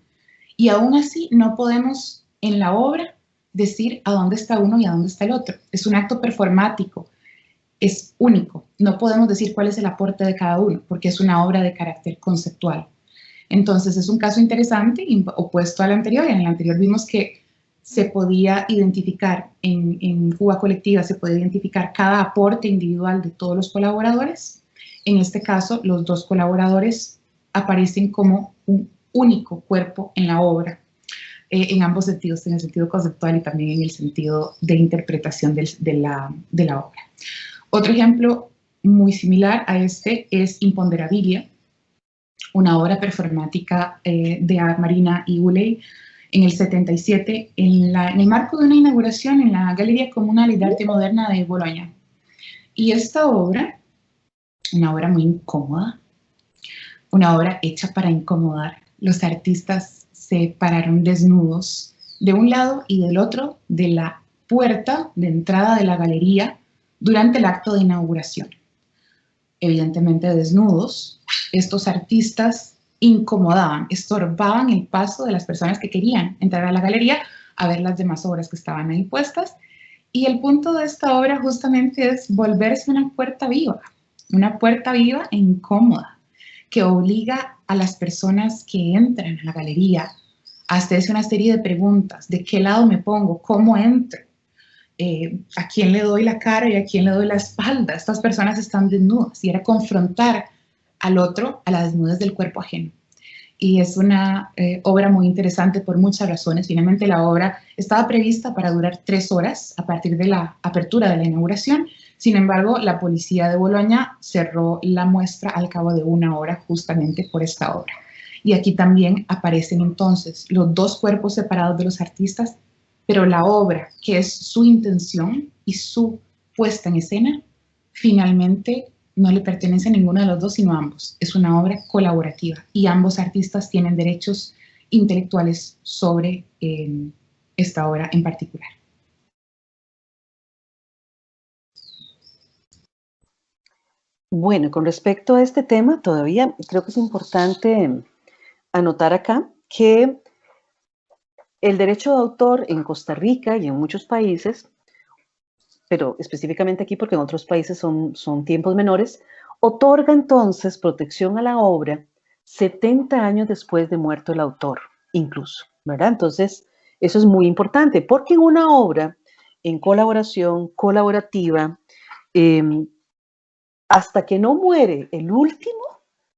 Y aún así no podemos en la obra decir a dónde está uno y a dónde está el otro. Es un acto performático, es único. No podemos decir cuál es el aporte de cada uno, porque es una obra de carácter conceptual. Entonces es un caso interesante, opuesto al anterior. En el anterior vimos que se podía identificar, en fuga colectiva se puede identificar cada aporte individual de todos los colaboradores. En este caso, los dos colaboradores aparecen como un único cuerpo en la obra, en ambos sentidos, en el sentido conceptual y también en el sentido de interpretación de la obra. Otro ejemplo muy similar a este es Imponderabilia, una obra performática de Marina Higuley, en el 77, en el marco de una inauguración en la Galleria Comunale d'Arte Moderna de Bolonia. Y esta obra, una obra muy incómoda, una obra hecha para incomodar. Los artistas se pararon desnudos de un lado y del otro de la puerta de entrada de la galería durante el acto de inauguración. Evidentemente desnudos, estos artistas incomodaban, estorbaban el paso de las personas que querían entrar a la galería a ver las demás obras que estaban ahí puestas. Y el punto de esta obra justamente es volverse una puerta viva e incómoda, que obliga a las personas que entran a la galería a hacerse una serie de preguntas: ¿de qué lado me pongo? ¿Cómo entro? ¿A quién le doy la cara y a quién le doy la espalda? Estas personas están desnudas, y era confrontar al otro a la desnudez del cuerpo ajeno. Y es una obra muy interesante por muchas razones. Finalmente la obra estaba prevista para durar 3 horas a partir de la apertura de la inauguración. Sin embargo, la policía de Bolonia cerró la muestra al cabo de 1 hora justamente por esta obra. Y aquí también aparecen entonces los 2 cuerpos separados de los artistas, pero la obra, que es su intención y su puesta en escena, finalmente no le pertenece a ninguno de los 2, sino a ambos. Es una obra colaborativa y ambos artistas tienen derechos intelectuales sobre esta obra en particular. Bueno, con respecto a este tema, todavía creo que es importante anotar acá que el derecho de autor en Costa Rica y en muchos países, pero específicamente aquí porque en otros países son tiempos menores, otorga entonces protección a la obra 70 años después de muerto el autor, incluso, ¿verdad? Entonces, eso es muy importante, porque en una obra en colaboración, colaborativa, hasta que no muere el último,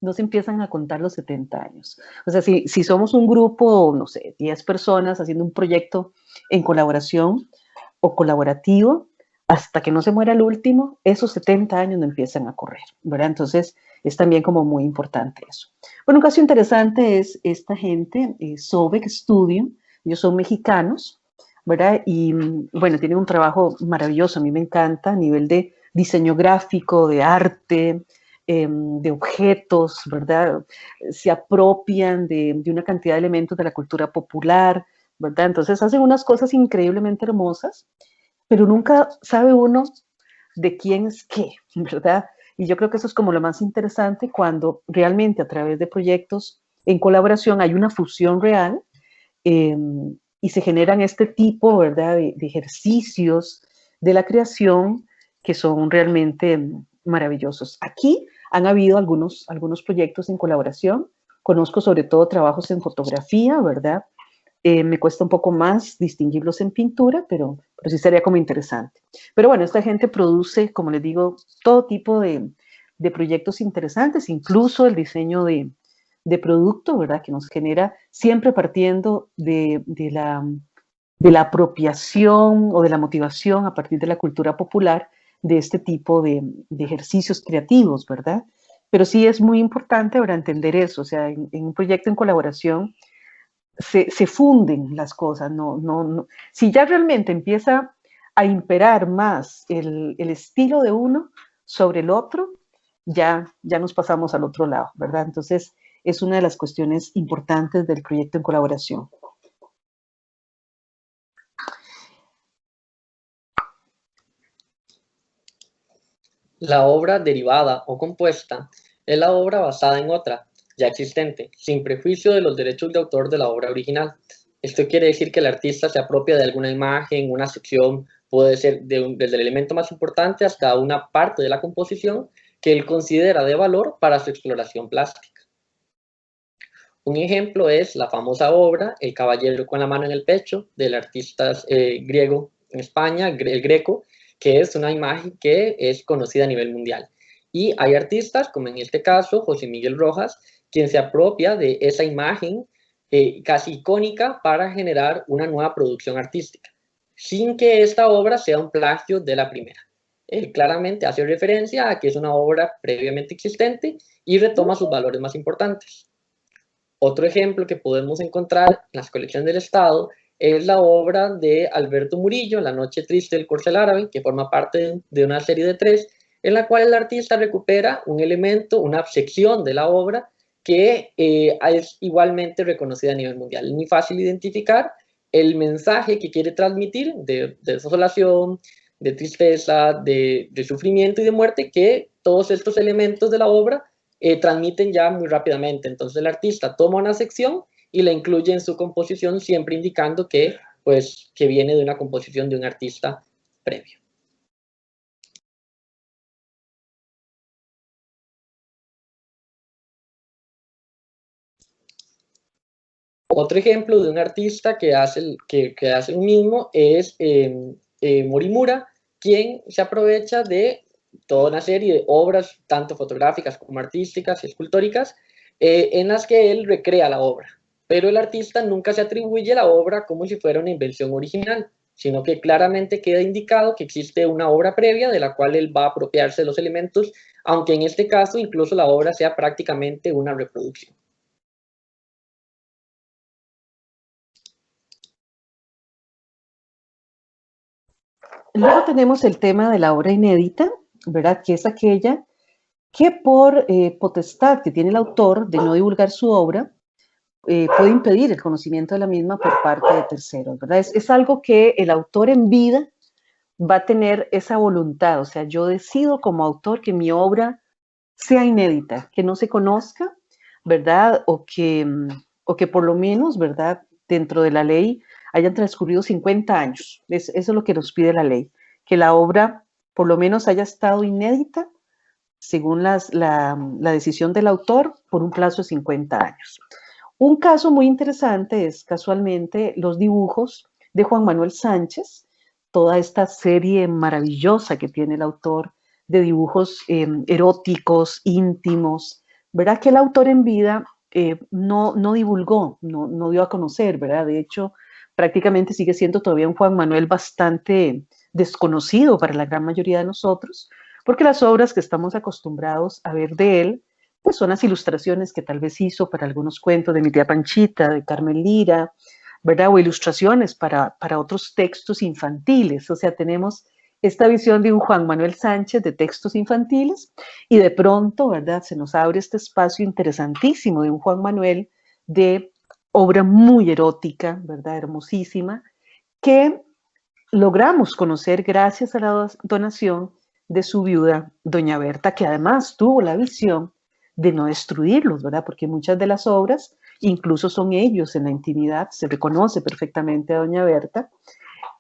no se empiezan a contar los 70 años. O sea, si somos un grupo, no sé, 10 personas haciendo un proyecto en colaboración o colaborativo, hasta que no se muera el último, esos 70 años no empiezan a correr, ¿verdad? Entonces, es también como muy importante eso. Bueno, un caso interesante es esta gente, Sobek Studio, ellos son mexicanos, ¿verdad? Y bueno, tienen un trabajo maravilloso, a mí me encanta a nivel de diseño gráfico, de arte, de objetos, ¿verdad? Se apropian de una cantidad de elementos de la cultura popular, ¿verdad? Entonces hacen unas cosas increíblemente hermosas, pero nunca sabe uno de quién es qué, ¿verdad? Y yo creo que eso es como lo más interesante cuando realmente a través de proyectos en colaboración hay una fusión real y se generan este tipo, ¿verdad?, de ejercicios de la creación que son realmente maravillosos. Aquí han habido algunos proyectos en colaboración. Conozco sobre todo trabajos en fotografía, ¿verdad? Me cuesta un poco más distinguirlos en pintura, pero sí sería como interesante. Pero bueno, esta gente produce, como les digo, todo tipo de proyectos interesantes, incluso el diseño de producto, ¿verdad? Que nos genera siempre partiendo de la apropiación o de la motivación a partir de la cultura popular de este tipo de ejercicios creativos, ¿verdad? Pero sí es muy importante, ¿verdad?, entender eso. O sea, en un proyecto en colaboración se funden las cosas. No. Si ya realmente empieza a imperar más el estilo de uno sobre el otro, ya nos pasamos al otro lado, ¿verdad? Entonces, es una de las cuestiones importantes del proyecto en colaboración. La obra derivada o compuesta es la obra basada en otra, ya existente, sin prejuicio de los derechos de autor de la obra original. Esto quiere decir que el artista se apropia de alguna imagen, una sección, puede ser desde el elemento más importante hasta una parte de la composición que él considera de valor para su exploración plástica. Un ejemplo es la famosa obra El caballero con la mano en el pecho, del artista griego en España, el Greco, que es una imagen que es conocida a nivel mundial. Y hay artistas, como en este caso José Miguel Rojas, quien se apropia de esa imagen casi icónica para generar una nueva producción artística, sin que esta obra sea un plagio de la primera. Él claramente hace referencia a que es una obra previamente existente y retoma sus valores más importantes. Otro ejemplo que podemos encontrar en las colecciones del Estado es la obra de Alberto Murillo, La noche triste del corcel árabe, que forma parte de una serie de 3, en la cual el artista recupera un elemento, una sección de la obra que es igualmente reconocida a nivel mundial. Es muy fácil identificar el mensaje que quiere transmitir de desolación, de tristeza, de sufrimiento y de muerte, que todos estos elementos de la obra transmiten ya muy rápidamente. Entonces el artista toma una sección y la incluye en su composición, siempre indicando que, pues, que viene de una composición de un artista previo. Otro ejemplo de un artista que hace lo mismo es Morimura, quien se aprovecha de toda una serie de obras, tanto fotográficas como artísticas y escultóricas, en las que él recrea la obra. Pero el artista nunca se atribuye la obra como si fuera una invención original, sino que claramente queda indicado que existe una obra previa de la cual él va a apropiarse de los elementos, aunque en este caso incluso la obra sea prácticamente una reproducción. Luego tenemos el tema de la obra inédita, ¿verdad? Que es aquella que por potestad que tiene el autor de no divulgar su obra, puede impedir el conocimiento de la misma por parte de terceros, ¿verdad? Es algo que el autor en vida va a tener esa voluntad, o sea, yo decido como autor que mi obra sea inédita, que no se conozca, ¿verdad? O que por lo menos, ¿verdad? Dentro de la ley hayan transcurrido 50 años. Eso es lo que nos pide la ley, que la obra por lo menos haya estado inédita según la decisión del autor por un plazo de 50 años. Un caso muy interesante es casualmente los dibujos de Juan Manuel Sánchez, toda esta serie maravillosa que tiene el autor de dibujos eróticos, íntimos, ¿verdad? Que el autor en vida no divulgó, no dio a conocer, ¿verdad? De hecho, prácticamente sigue siendo todavía un Juan Manuel bastante desconocido para la gran mayoría de nosotros, porque las obras que estamos acostumbrados a ver de él pues son las ilustraciones que tal vez hizo para algunos cuentos de mi tía Panchita, de Carmen Lira, ¿verdad? O ilustraciones para otros textos infantiles. O sea, tenemos esta visión de un Juan Manuel Sánchez de textos infantiles y de pronto, ¿verdad? Se nos abre este espacio interesantísimo de un Juan Manuel de obra muy erótica, ¿verdad? Hermosísima, que logramos conocer gracias a la donación de su viuda, doña Berta, que además tuvo la visión de no destruirlos, ¿verdad? Porque muchas de las obras, incluso son ellos en la intimidad, se reconoce perfectamente a doña Berta,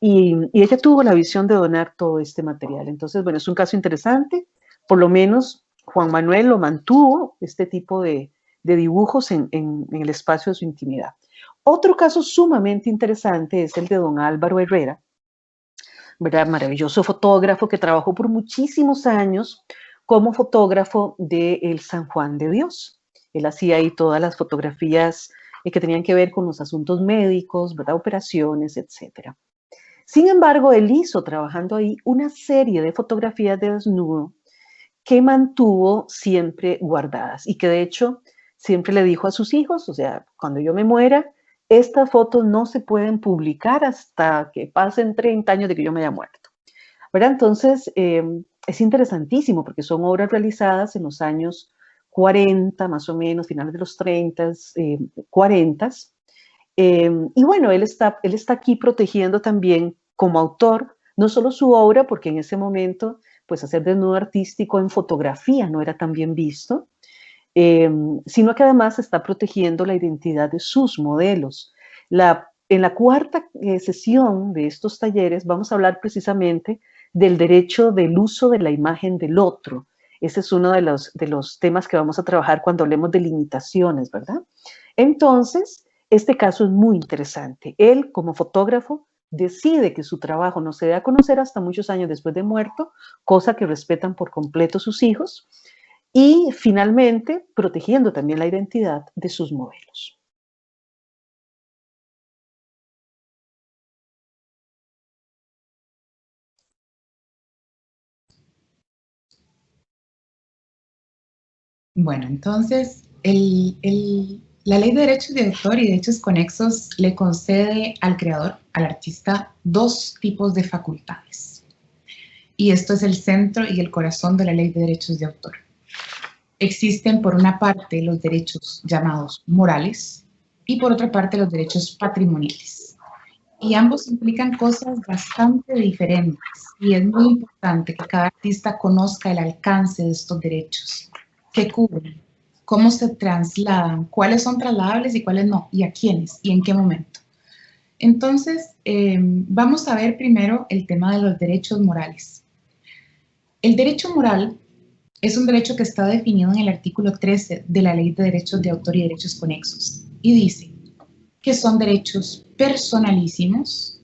y ella tuvo la visión de donar todo este material. Entonces, bueno, es un caso interesante, por lo menos Juan Manuel lo mantuvo, este tipo de dibujos en el espacio de su intimidad. Otro caso sumamente interesante es el de don Álvaro Herrera, ¿verdad? Maravilloso fotógrafo que trabajó por muchísimos años como fotógrafo de el San Juan de Dios. Él hacía ahí todas las fotografías que tenían que ver con los asuntos médicos, ¿verdad? Operaciones, etc. Sin embargo, él hizo trabajando ahí una serie de fotografías de desnudo que mantuvo siempre guardadas y que de hecho siempre le dijo a sus hijos, o sea, cuando yo me muera, estas fotos no se pueden publicar hasta que pasen 30 años de que yo me haya muerto, ¿verdad? Entonces, es interesantísimo porque son obras realizadas en los años 40, más o menos, finales de los 30, 40. Y bueno, él está aquí protegiendo también como autor, no solo su obra, porque en ese momento, pues hacer desnudo artístico en fotografía no era tan bien visto, sino que además está protegiendo la identidad de sus modelos. En la cuarta sesión de estos talleres vamos a hablar precisamente del derecho del uso de la imagen del otro. Ese es uno de los temas que vamos a trabajar cuando hablemos de limitaciones, ¿verdad? Entonces, este caso es muy interesante. Él, como fotógrafo, decide que su trabajo no se dé a conocer hasta muchos años después de muerto, cosa que respetan por completo sus hijos, y finalmente protegiendo también la identidad de sus modelos. Bueno, entonces el La ley de derechos de autor y derechos conexos le concede al creador, al artista, dos tipos de facultades. Y esto es el centro y el corazón de la ley de derechos de autor. Existen por una parte los derechos llamados morales y por otra parte los derechos patrimoniales. Y ambos implican cosas bastante diferentes y es muy importante que cada artista conozca el alcance de estos derechos, qué cubren, cómo se trasladan, cuáles son trasladables y cuáles no, y a quiénes y en qué momento. Entonces, vamos a ver primero el tema de los derechos morales. El derecho moral es un derecho que está definido en el artículo 13 de la Ley de Derechos de Autor y Derechos Conexos y dice que son derechos personalísimos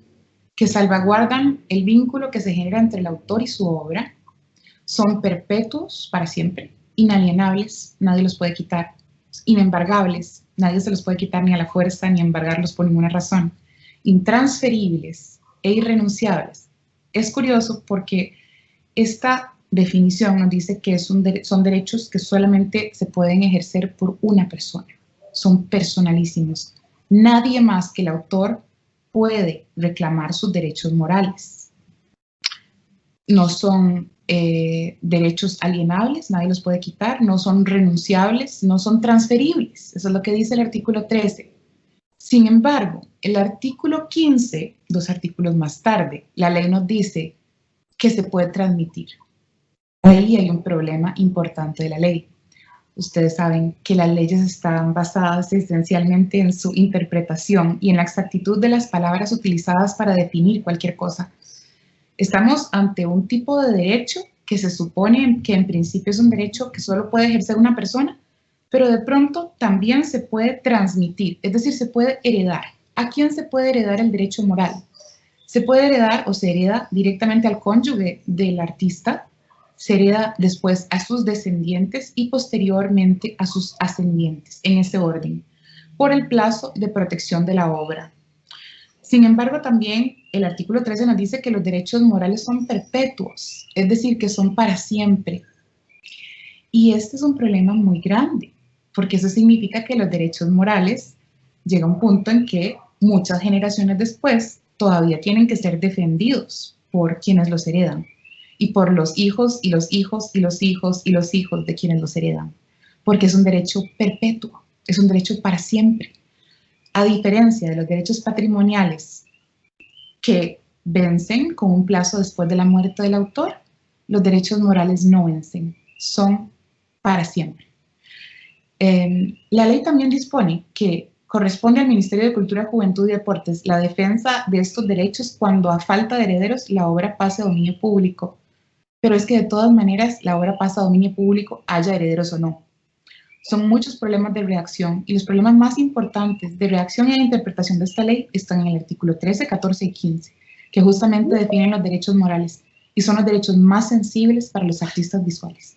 que salvaguardan el vínculo que se genera entre el autor y su obra, son perpetuos para siempre, inalienables, nadie los puede quitar, inembargables, nadie se los puede quitar ni a la fuerza ni embargarlos por ninguna razón, intransferibles e irrenunciables. Es curioso porque esta definición nos dice que son derechos que solamente se pueden ejercer por una persona, son personalísimos. Nadie más que el autor puede reclamar sus derechos morales. No son derechos alienables, nadie los puede quitar, no son renunciables, no son transferibles. Eso es lo que dice el artículo 13. Sin embargo, el artículo 15, 2 artículos más tarde, la ley nos dice que se puede transmitir. Ahí hay un problema importante de la ley. Ustedes saben que las leyes están basadas esencialmente en su interpretación y en la exactitud de las palabras utilizadas para definir cualquier cosa. Estamos ante un tipo de derecho que se supone que en principio es un derecho que solo puede ejercer una persona, pero de pronto también se puede transmitir, es decir, se puede heredar. ¿A quién se puede heredar el derecho moral? Se puede heredar o se hereda directamente al cónyuge del artista, se hereda después a sus descendientes y posteriormente a sus ascendientes, en ese orden, por el plazo de protección de la obra. Sin embargo, también el artículo 13 nos dice que los derechos morales son perpetuos, es decir, que son para siempre. Y este es un problema muy grande, porque eso significa que los derechos morales llega a un punto en que muchas generaciones después todavía tienen que ser defendidos por quienes los heredan y por los hijos y los hijos y los hijos y los hijos de quienes los heredan, porque es un derecho perpetuo, es un derecho para siempre. A diferencia de los derechos patrimoniales que vencen con un plazo después de la muerte del autor, los derechos morales no vencen, son para siempre. La ley también dispone que corresponde al Ministerio de Cultura, Juventud y Deportes la defensa de estos derechos cuando a falta de herederos la obra pase a dominio público. Pero es que de todas maneras la obra pasa a dominio público, haya herederos o no. Son muchos problemas de redacción y los problemas más importantes de redacción y de interpretación de esta ley están en el artículo 13, 14 y 15, que justamente definen los derechos morales y son los derechos más sensibles para los artistas visuales.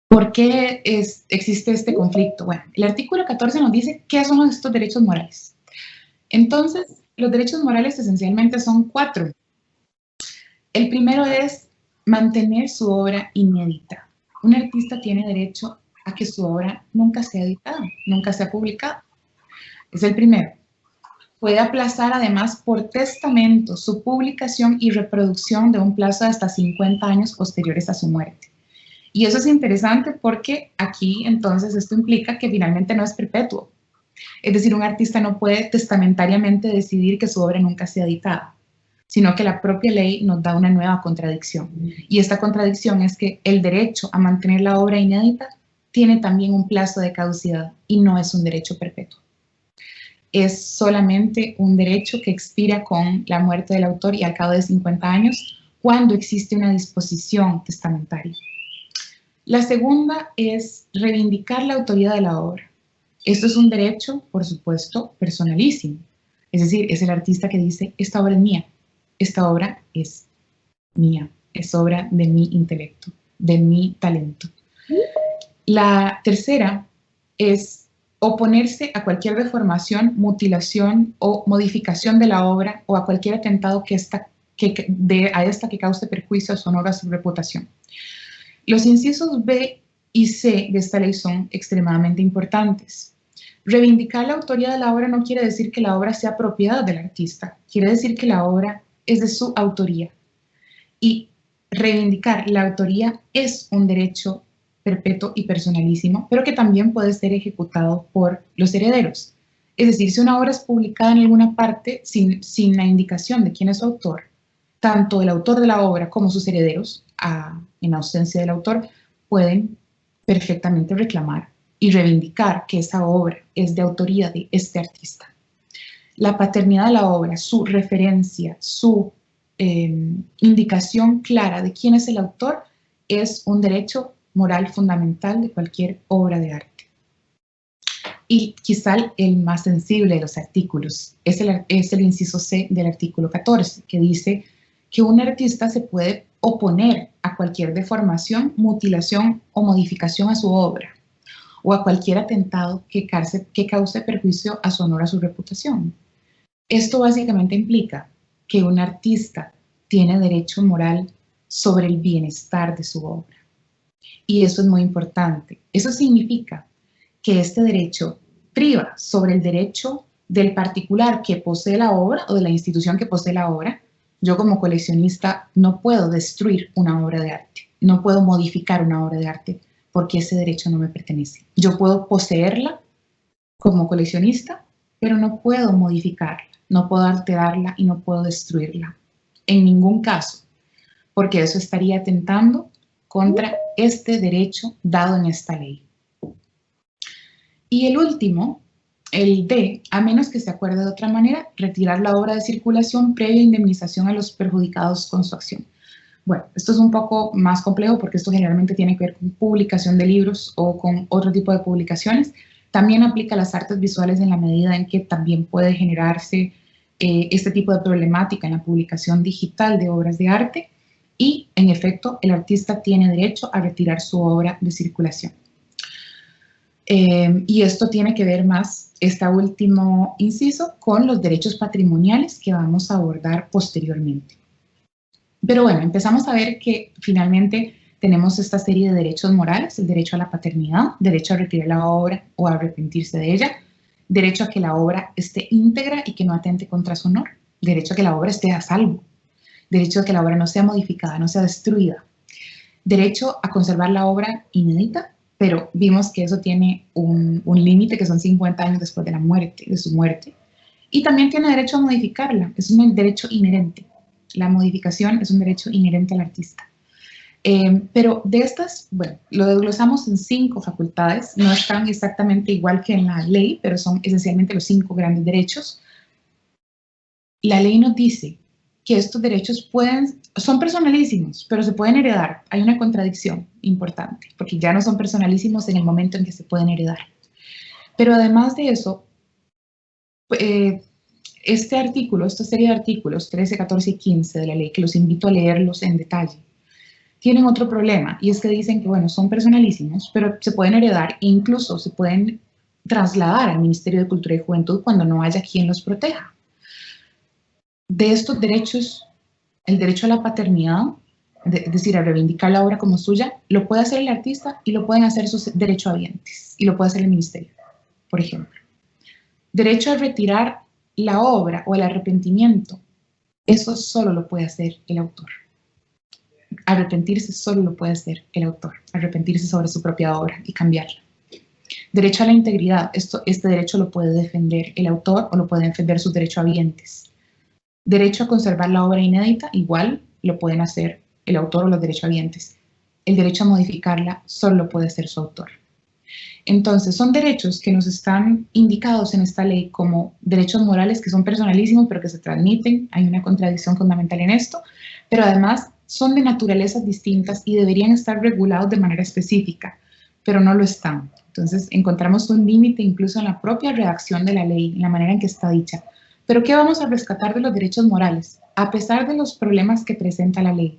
¿Por qué existe este conflicto? Bueno, el artículo 14 nos dice qué son estos derechos morales. Entonces, los derechos morales esencialmente son 4. El primero es mantener su obra inédita. Un artista tiene derecho a que su obra nunca sea editada, nunca sea publicada. Es el primero. Puede aplazar además por testamento su publicación y reproducción de un plazo de hasta 50 años posteriores a su muerte. Y eso es interesante porque aquí entonces esto implica que finalmente no es perpetuo. Es decir, un artista no puede testamentariamente decidir que su obra nunca sea editada, sino que la propia ley nos da una nueva contradicción. Y esta contradicción es que el derecho a mantener la obra inédita tiene también un plazo de caducidad y no es un derecho perpetuo. Es solamente un derecho que expira con la muerte del autor y al cabo de 50 años cuando existe una disposición testamentaria. La segunda es reivindicar la autoría de la obra. Esto es un derecho, por supuesto, personalísimo. Es decir, es el artista que dice, esta obra es mía, esta obra es mía, es obra de mi intelecto, de mi talento. La tercera es oponerse a cualquier deformación, mutilación o modificación de la obra o a cualquier atentado que cause perjuicio a su honor o a su reputación. Los incisos B y C de esta ley son extremadamente importantes. Reivindicar la autoría de la obra no quiere decir que la obra sea propiedad del artista, quiere decir que la obra es de su autoría. Y reivindicar la autoría es un derecho perpetuo y personalísimo, pero que también puede ser ejecutado por los herederos. Es decir, si una obra es publicada en alguna parte sin la indicación de quién es su autor, tanto el autor de la obra como sus herederos, en ausencia del autor, pueden perfectamente reclamar y reivindicar que esa obra es de autoría de este artista. La paternidad de la obra, su referencia, su indicación clara de quién es el autor, es un derecho moral fundamental de cualquier obra de arte. Y quizá el más sensible de los artículos es el inciso C del artículo 14, que dice que un artista se puede oponer a cualquier deformación, mutilación o modificación a su obra, o a cualquier atentado que cause perjuicio a su honor o a su reputación. Esto básicamente implica que un artista tiene derecho moral sobre el bienestar de su obra. Y eso es muy importante. Eso significa que este derecho priva sobre el derecho del particular que posee la obra o de la institución que posee la obra. Yo como coleccionista no puedo destruir una obra de arte, no puedo modificar una obra de arte porque ese derecho no me pertenece. Yo puedo poseerla como coleccionista, pero no puedo modificarla, no puedo alterarla y no puedo destruirla. En ningún caso, porque eso estaría atentando contra este derecho dado en esta ley. Y el último, el D, a menos que se acuerde de otra manera, retirar la obra de circulación previa indemnización a los perjudicados con su acción. Bueno, esto es un poco más complejo porque esto generalmente tiene que ver con publicación de libros o con otro tipo de publicaciones. También aplica a las artes visuales en la medida en que también puede generarse este tipo de problemática en la publicación digital de obras de arte y, en efecto, el artista tiene derecho a retirar su obra de circulación. Y esto tiene que ver más, este último inciso, con los derechos patrimoniales que vamos a abordar posteriormente. Pero bueno, empezamos a ver que finalmente tenemos esta serie de derechos morales: el derecho a la paternidad, derecho a retirar la obra o a arrepentirse de ella, derecho a que la obra esté íntegra y que no atente contra su honor, derecho a que la obra esté a salvo, derecho a que la obra no sea modificada, no sea destruida, derecho a conservar la obra inédita, pero vimos que eso tiene un límite que son 50 años después de la muerte, de su muerte, y también tiene derecho a modificarla, es un derecho inherente. La modificación es un derecho inherente al artista. Pero de estas, bueno, lo desglosamos en 5 facultades, no están exactamente igual que en la ley, pero son esencialmente los 5 grandes derechos. La ley nos dice que estos derechos son personalísimos, pero se pueden heredar. Hay una contradicción importante, porque ya no son personalísimos en el momento en que se pueden heredar. Pero además de eso, este artículo, esta serie de artículos 13, 14 y 15 de la ley, que los invito a leerlos en detalle, tienen otro problema, y es que dicen que, bueno, son personalísimos, pero se pueden heredar e incluso se pueden trasladar al Ministerio de Cultura y Juventud cuando no haya quien los proteja. De estos derechos, el derecho a la paternidad, es decir, a reivindicar la obra como suya, lo puede hacer el artista y lo pueden hacer sus derechohabientes, y lo puede hacer el ministerio, por ejemplo. Derecho a retirar la obra o el arrepentimiento, eso solo lo puede hacer el autor. Arrepentirse solo lo puede hacer el autor, arrepentirse sobre su propia obra y cambiarla. Derecho a la integridad, este derecho lo puede defender el autor o lo pueden defender sus derechohabientes. Derecho a conservar la obra inédita, igual lo pueden hacer el autor o los derechohabientes. El derecho a modificarla solo lo puede hacer su autor. Entonces, son derechos que nos están indicados en esta ley como derechos morales que son personalísimos, pero que se transmiten. Hay una contradicción fundamental en esto, pero además son de naturalezas distintas y deberían estar regulados de manera específica, pero no lo están. Entonces, encontramos un límite incluso en la propia redacción de la ley, en la manera en que está dicha. Pero ¿qué vamos a rescatar de los derechos morales? A pesar de los problemas que presenta la ley,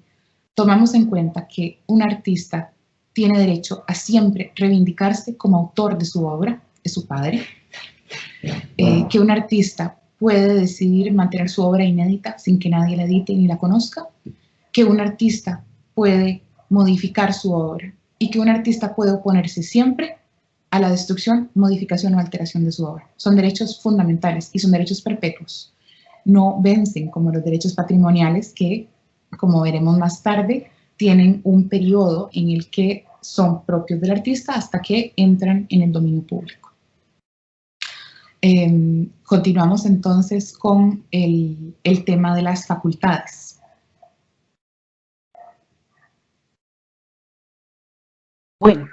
tomamos en cuenta que un artista tiene derecho a siempre reivindicarse como autor de su obra, de su padre, que un artista puede decidir mantener su obra inédita sin que nadie la edite ni la conozca, que un artista puede modificar su obra y que un artista puede oponerse siempre a la destrucción, modificación o alteración de su obra. Son derechos fundamentales y son derechos perpetuos. No vencen como los derechos patrimoniales que, como veremos más tarde, tienen un periodo en el que son propios del artista hasta que entran en el dominio público. Continuamos entonces con el tema de las facultades. Bueno,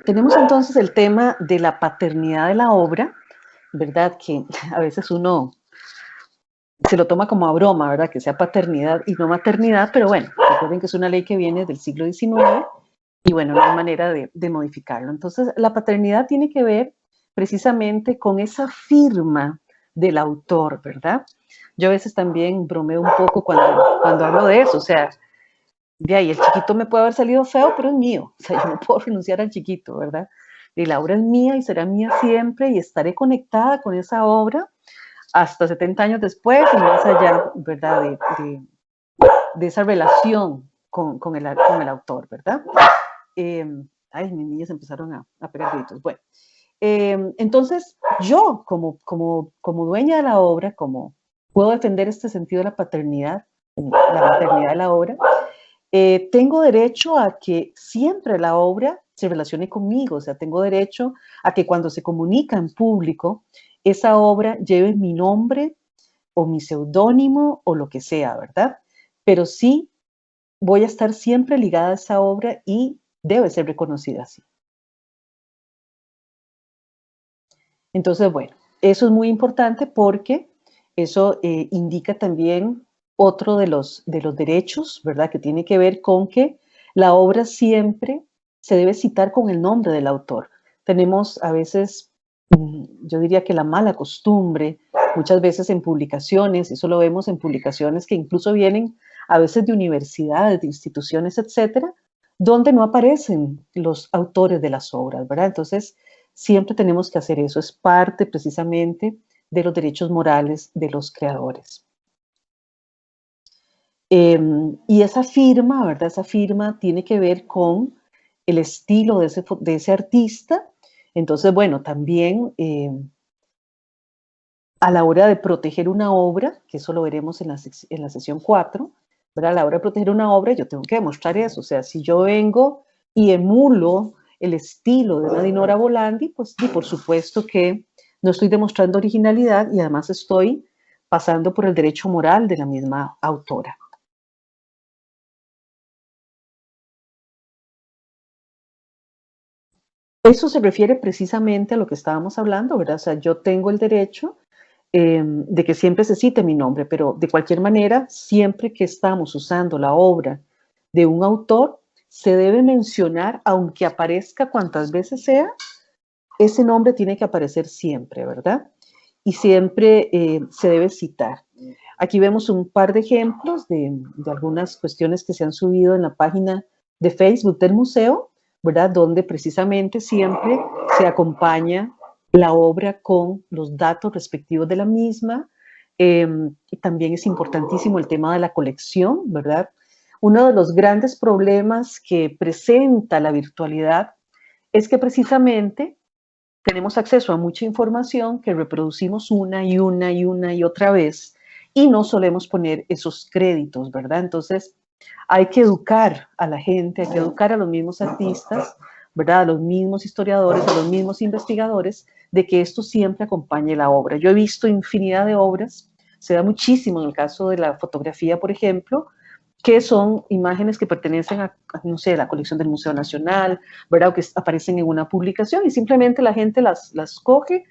tenemos entonces el tema de la paternidad de la obra, ¿verdad? Que a veces uno se lo toma como a broma, ¿verdad? Que sea paternidad y no maternidad, pero bueno, recuerden que es una ley que viene del siglo XIX y bueno, no hay manera de modificarlo. Entonces, la paternidad tiene que ver precisamente con esa firma del autor, ¿verdad? Yo a veces también bromeo un poco cuando hablo de eso, o sea, de ahí el chiquito me puede haber salido feo, pero es mío, o sea, yo no puedo renunciar al chiquito, ¿verdad? Y la obra es mía y será mía siempre y estaré conectada con esa obra hasta 70 años después y más allá, ¿verdad? De esa relación con el autor, ¿verdad? Ay, mis niños empezaron a pegar gritos. Bueno, entonces yo como dueña de la obra, como puedo defender este sentido de la paternidad, la maternidad de la obra, tengo derecho a que siempre la obra se relacione conmigo, o sea, tengo derecho a que cuando se comunica en público, esa obra lleve mi nombre o mi seudónimo o lo que sea, ¿verdad? Pero sí voy a estar siempre ligada a esa obra y debe ser reconocida así. Entonces, bueno, eso es muy importante porque eso indica también otro de los derechos, ¿verdad? Que tiene que ver con que la obra siempre se debe citar con el nombre del autor. Tenemos a veces, yo diría que la mala costumbre, muchas veces en publicaciones, eso lo vemos en publicaciones que incluso vienen a veces de universidades, de instituciones, etcétera, donde no aparecen los autores de las obras, ¿verdad? Entonces, siempre tenemos que hacer eso, es parte precisamente de los derechos morales de los creadores. Y esa firma, ¿verdad? Esa firma tiene que ver con el estilo de ese artista. Entonces, bueno, también a la hora de proteger una obra, que eso lo veremos en la sesión 4, ¿verdad? A la hora de proteger una obra yo tengo que demostrar eso. O sea, si yo vengo y emulo el estilo de una Dinora Bolandi, pues y por supuesto que no estoy demostrando originalidad y además estoy pasando por el derecho moral de la misma autora. Eso se refiere precisamente a lo que estábamos hablando, ¿verdad? O sea, yo tengo el derecho de que siempre se cite mi nombre, pero de cualquier manera, siempre que estamos usando la obra de un autor, se debe mencionar, aunque aparezca cuantas veces sea, ese nombre tiene que aparecer siempre, ¿verdad? Y siempre se debe citar. Aquí vemos un par de ejemplos de algunas cuestiones que se han subido en la página de Facebook del museo, ¿verdad? Donde precisamente siempre se acompaña la obra con los datos respectivos de la misma. Y también es importantísimo el tema de la colección, ¿verdad? Uno de los grandes problemas que presenta la virtualidad es que precisamente tenemos acceso a mucha información que reproducimos una y otra vez y no solemos poner esos créditos, ¿verdad? Entonces, hay que educar a la gente, hay que educar a los mismos artistas, ¿verdad? A los mismos historiadores, a los mismos investigadores, de que esto siempre acompañe la obra. Yo he visto infinidad de obras, se da muchísimo en el caso de la fotografía, por ejemplo, que son imágenes que pertenecen a, no sé, la colección del Museo Nacional, ¿verdad? O que aparecen en una publicación y simplemente la gente las coge,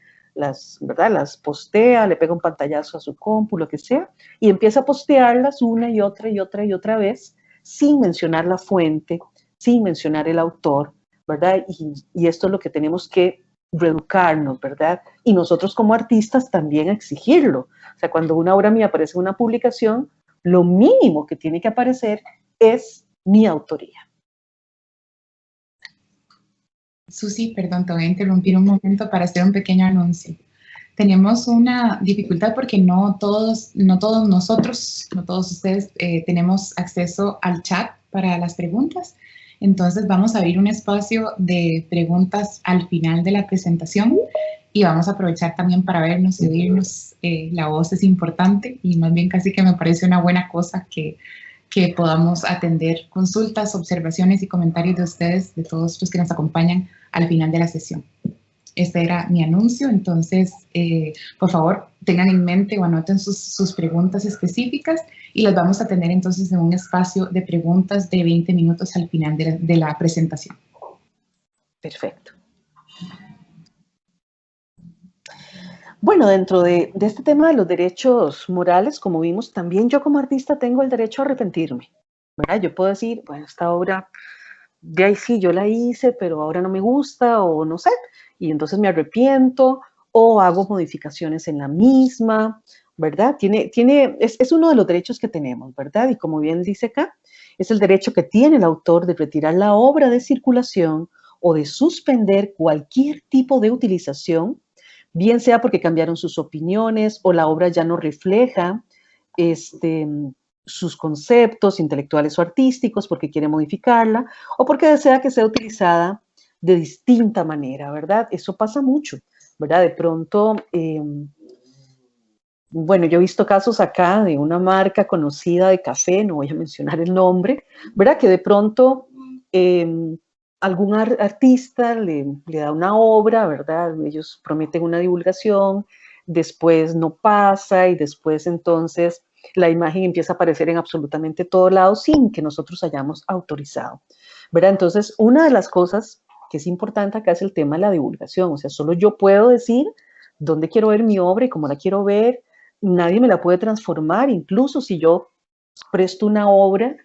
¿verdad? Las postea, le pega un pantallazo a su compu, lo que sea, y empieza a postearlas una y otra vez, sin mencionar la fuente, sin mencionar el autor, ¿verdad? Y esto es lo que tenemos que reeducarnos, ¿verdad? Y nosotros como artistas también exigirlo. O sea, cuando una obra mía aparece en una publicación, lo mínimo que tiene que aparecer es mi autoría. Susi, perdón, te voy a interrumpir un momento para hacer un pequeño anuncio. Tenemos una dificultad porque no todos nosotros, no todos ustedes tenemos acceso al chat para las preguntas. Entonces vamos a abrir un espacio de preguntas al final de la presentación y vamos a aprovechar también para vernos y oírnos. La voz es importante y más bien casi que me parece una buena cosa que podamos atender consultas, observaciones y comentarios de ustedes, de todos los que nos acompañan al final de la sesión. Este era mi anuncio, entonces, por favor, tengan en mente o anoten sus preguntas específicas y las vamos a tener entonces en un espacio de preguntas de 20 minutos al final de la presentación. Perfecto. Bueno, dentro de este tema de los derechos morales, como vimos, también yo como artista tengo el derecho a arrepentirme, ¿verdad? Yo puedo decir, bueno, esta obra, de ahí sí, yo la hice, pero ahora no me gusta, o no sé, y entonces me arrepiento, o hago modificaciones en la misma, ¿verdad? Es uno de los derechos que tenemos, ¿verdad? Y como bien dice acá, es el derecho que tiene el autor de retirar la obra de circulación o de suspender cualquier tipo de utilización, bien sea porque cambiaron sus opiniones o la obra ya no refleja sus conceptos intelectuales o artísticos, porque quiere modificarla, o porque desea que sea utilizada de distinta manera, ¿verdad? Eso pasa mucho, ¿verdad? De pronto, bueno, yo he visto casos acá de una marca conocida de café, no voy a mencionar el nombre, ¿verdad? Que de pronto algún artista le da una obra, ¿verdad? Ellos prometen una divulgación, después no pasa y después entonces la imagen empieza a aparecer en absolutamente todo lado sin que nosotros hayamos autorizado, ¿verdad? Entonces, una de las cosas que es importante acá es el tema de la divulgación, o sea, solo yo puedo decir dónde quiero ver mi obra y cómo la quiero ver, nadie me la puede transformar, incluso si yo presto una obra,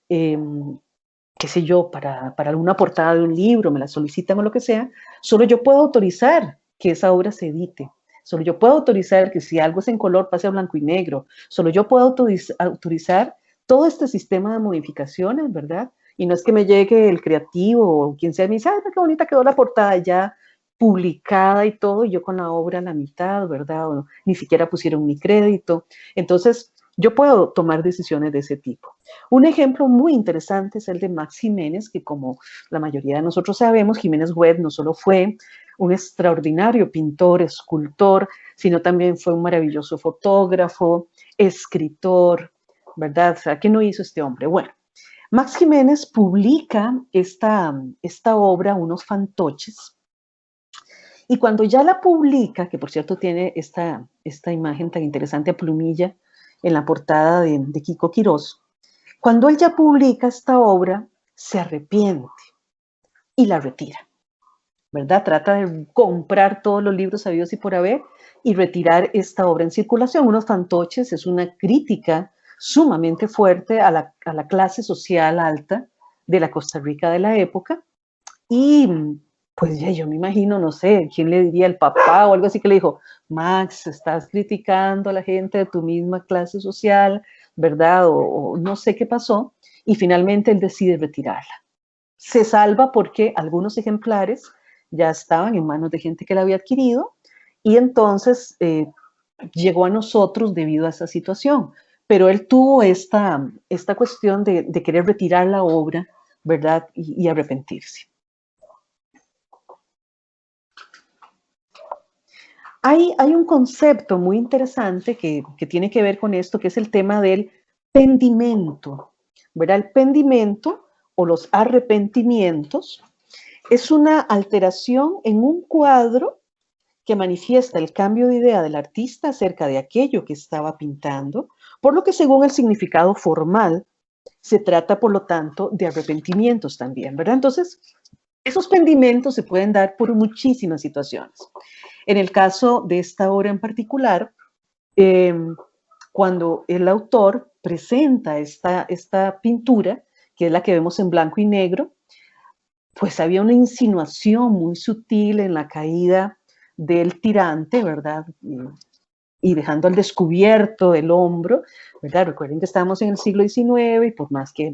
qué sé yo, para alguna portada de un libro, me la solicitan o lo que sea, solo yo puedo autorizar que esa obra se edite. Solo yo puedo autorizar que si algo es en color pase a blanco y negro. Solo yo puedo autorizar todo este sistema de modificaciones, ¿verdad? Y no es que me llegue el creativo o quien sea y me dice, ay, qué bonita quedó la portada ya publicada y todo, y yo con la obra a la mitad, ¿verdad? O ni siquiera pusieron mi crédito. Entonces, yo puedo tomar decisiones de ese tipo. Un ejemplo muy interesante es el de Max Jiménez, que como la mayoría de nosotros sabemos, Jiménez Webb no solo fue un extraordinario pintor, escultor, sino también fue un maravilloso fotógrafo, escritor, ¿verdad? O sea, ¿qué no hizo este hombre? Bueno, Max Jiménez publica esta obra, Unos fantoches, y cuando ya la publica, que por cierto tiene esta imagen tan interesante a plumilla en la portada de Kiko Quirós, cuando él ya publica esta obra, se arrepiente y la retira, ¿verdad? Trata de comprar todos los libros habidos y por haber y retirar esta obra en circulación. Unos fantoches es una crítica sumamente fuerte a la clase social alta de la Costa Rica de la época y pues ya yo me imagino, no sé, quién le diría, el papá o algo así que le dijo, Max, estás criticando a la gente de tu misma clase social, ¿verdad? O no sé qué pasó, y finalmente él decide retirarla. Se salva porque algunos ejemplares ya estaban en manos de gente que la había adquirido, y entonces llegó a nosotros debido a esa situación. Pero él tuvo esta cuestión de querer retirar la obra, ¿verdad? Y arrepentirse. Hay un concepto muy interesante que tiene que ver con esto, que es el tema del pendimento, ¿verdad? El pendimento o los arrepentimientos es una alteración en un cuadro que manifiesta el cambio de idea del artista acerca de aquello que estaba pintando, por lo que según el significado formal se trata, por lo tanto, de arrepentimientos también, ¿verdad? Entonces, esos pendimentos se pueden dar por muchísimas situaciones. En el caso de esta obra en particular, cuando el autor presenta esta pintura, que es la que vemos en blanco y negro, pues había una insinuación muy sutil en la caída del tirante, ¿verdad? Y dejando al descubierto el hombro, ¿verdad? Recuerden que estamos en el siglo XIX y por más que,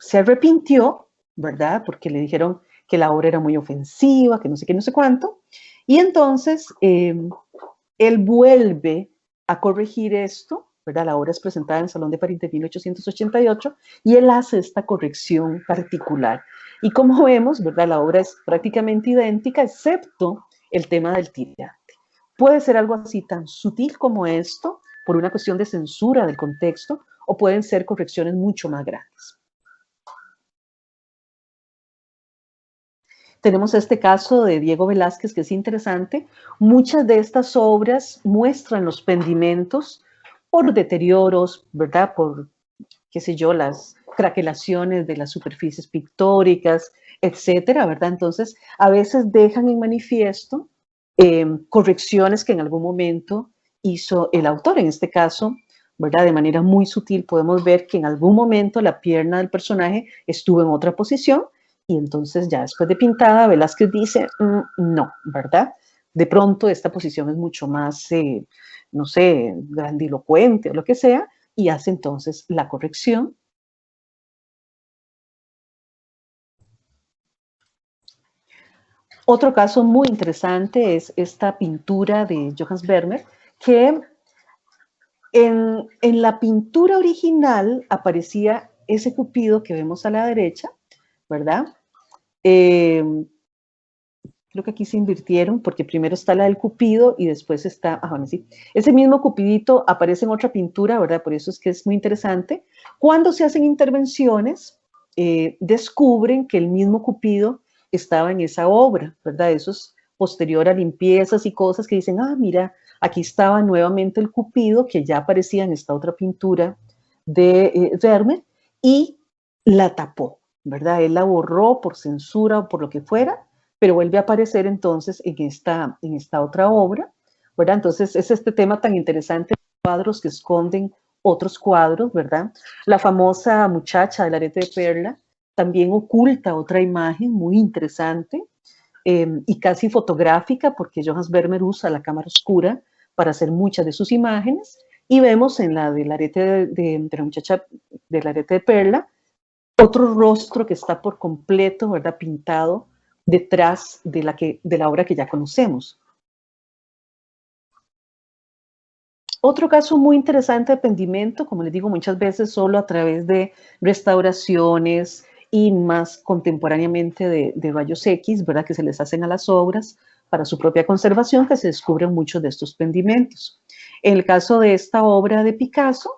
se arrepintió, ¿verdad? Porque le dijeron que la obra era muy ofensiva, que no sé qué, no sé cuánto. Y entonces él vuelve a corregir esto, ¿verdad? La obra es presentada en el Salón de París de 1888 y él hace esta corrección particular. Y como vemos, ¿verdad? La obra es prácticamente idéntica, excepto el tema del tirante. Puede ser algo así tan sutil como esto, por una cuestión de censura del contexto, o pueden ser correcciones mucho más grandes. Tenemos este caso de Diego Velázquez, que es interesante. Muchas de estas obras muestran los pendimentos por deterioros, ¿verdad? Por, qué sé yo, las craquelaciones de las superficies pictóricas, etcétera, ¿verdad? Entonces, a veces dejan en manifiesto correcciones que en algún momento hizo el autor. En este caso, ¿verdad? De manera muy sutil podemos ver que en algún momento la pierna del personaje estuvo en otra posición y entonces ya después de pintada, Velázquez dice, no, ¿verdad? De pronto esta posición es mucho más, no sé, grandilocuente o lo que sea, y hace entonces la corrección. Otro caso muy interesante es esta pintura de Johannes Vermeer, que en la pintura original aparecía ese Cupido que vemos a la derecha, ¿verdad? Creo que aquí se invirtieron porque primero está la del Cupido y después está, bueno, sí, ese mismo Cupidito aparece en otra pintura, ¿verdad? Por eso es que es muy interesante. Cuando se hacen intervenciones, descubren que el mismo Cupido estaba en esa obra, ¿verdad? Eso es posterior a limpiezas y cosas que dicen, mira, aquí estaba nuevamente el Cupido que ya aparecía en esta otra pintura de Vermeer y la tapó, ¿verdad? Él la borró por censura o por lo que fuera, pero vuelve a aparecer entonces en esta otra obra, ¿verdad? Entonces es este tema tan interesante, cuadros que esconden otros cuadros, ¿verdad? La famosa muchacha del arete de perla también oculta otra imagen muy interesante y casi fotográfica, porque Johannes Vermeer usa la cámara oscura para hacer muchas de sus imágenes, y vemos en la del arete de la muchacha del arete de perla, otro rostro que está por completo, ¿verdad? Pintado detrás de la obra que ya conocemos. Otro caso muy interesante de pendimento, como les digo, muchas veces solo a través de restauraciones y más contemporáneamente de rayos X, ¿verdad? Que se les hacen a las obras para su propia conservación, que se descubren muchos de estos pendimentos. En el caso de esta obra de Picasso,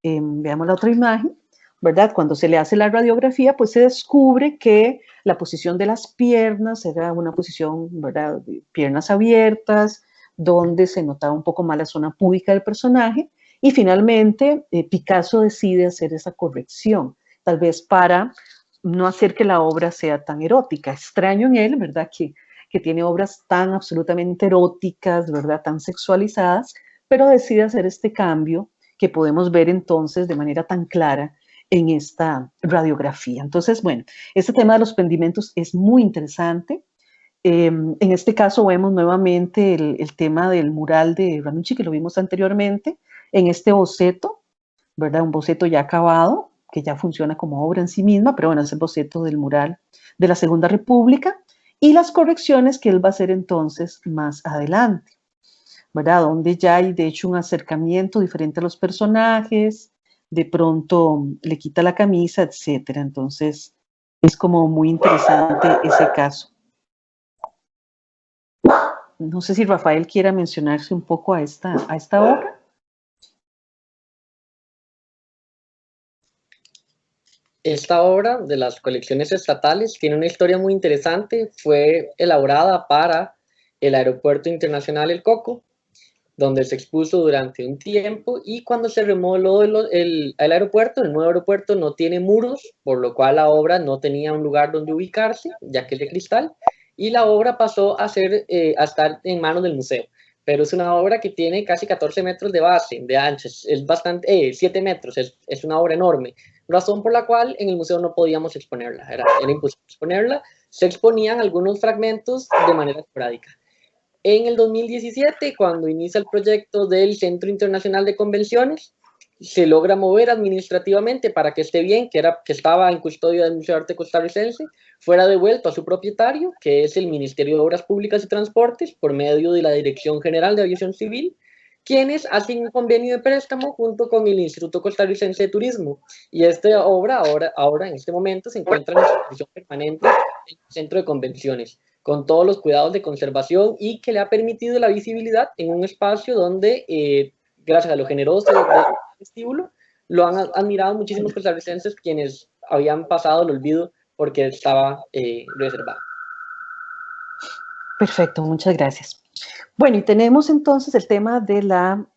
veamos la otra imagen, ¿verdad? Cuando se le hace la radiografía, pues se descubre que la posición de las piernas era una posición, ¿verdad? De piernas abiertas, donde se notaba un poco más la zona púbica del personaje, y finalmente Picasso decide hacer esa corrección, tal vez para no hacer que la obra sea tan erótica. Extraño en él, ¿verdad? Que tiene obras tan absolutamente eróticas, ¿verdad? Tan sexualizadas, pero decide hacer este cambio que podemos ver entonces de manera tan clara en esta radiografía. Entonces, bueno, este tema de los pendimentos es muy interesante. En este caso vemos nuevamente el tema del mural de Ranucci, que lo vimos anteriormente, en este boceto, ¿verdad? Un boceto ya acabado, que ya funciona como obra en sí misma, pero bueno, es el boceto del mural de la Segunda República, y las correcciones que él va a hacer entonces más adelante, ¿verdad? Donde ya hay de hecho un acercamiento diferente a los personajes, de pronto le quita la camisa, etcétera. Entonces es como muy interesante ese caso. No sé si Rafael quiera mencionarse un poco a esta obra. Esta obra de las colecciones estatales tiene una historia muy interesante. Fue elaborada para el Aeropuerto Internacional El Coco, donde se expuso durante un tiempo, y cuando se remodeló el aeropuerto, el nuevo aeropuerto no tiene muros, por lo cual la obra no tenía un lugar donde ubicarse, ya que es de cristal, y la obra pasó a estar en manos del museo. Pero es una obra que tiene casi 14 metros de base, de ancho, es bastante, 7 metros, es una obra enorme, razón por la cual en el museo no podíamos exponerla, era imposible exponerla, se exponían algunos fragmentos de manera esporádica. En el 2017, cuando inicia el proyecto del Centro Internacional de Convenciones, se logra mover administrativamente para que esté bien, que estaba en custodia del Museo de Arte Costarricense, fuera devuelto a su propietario, que es el Ministerio de Obras Públicas y Transportes, por medio de la Dirección General de Aviación Civil, quienes hacen un convenio de préstamo junto con el Instituto Costarricense de Turismo. Y esta obra ahora en este momento se encuentra en exposición permanente en el Centro de Convenciones, con todos los cuidados de conservación y que le ha permitido la visibilidad en un espacio donde, gracias a lo generoso del vestíbulo, lo han admirado muchísimos costarricenses quienes habían pasado el olvido porque estaba reservado. Perfecto, muchas gracias. Bueno, y tenemos entonces el tema de la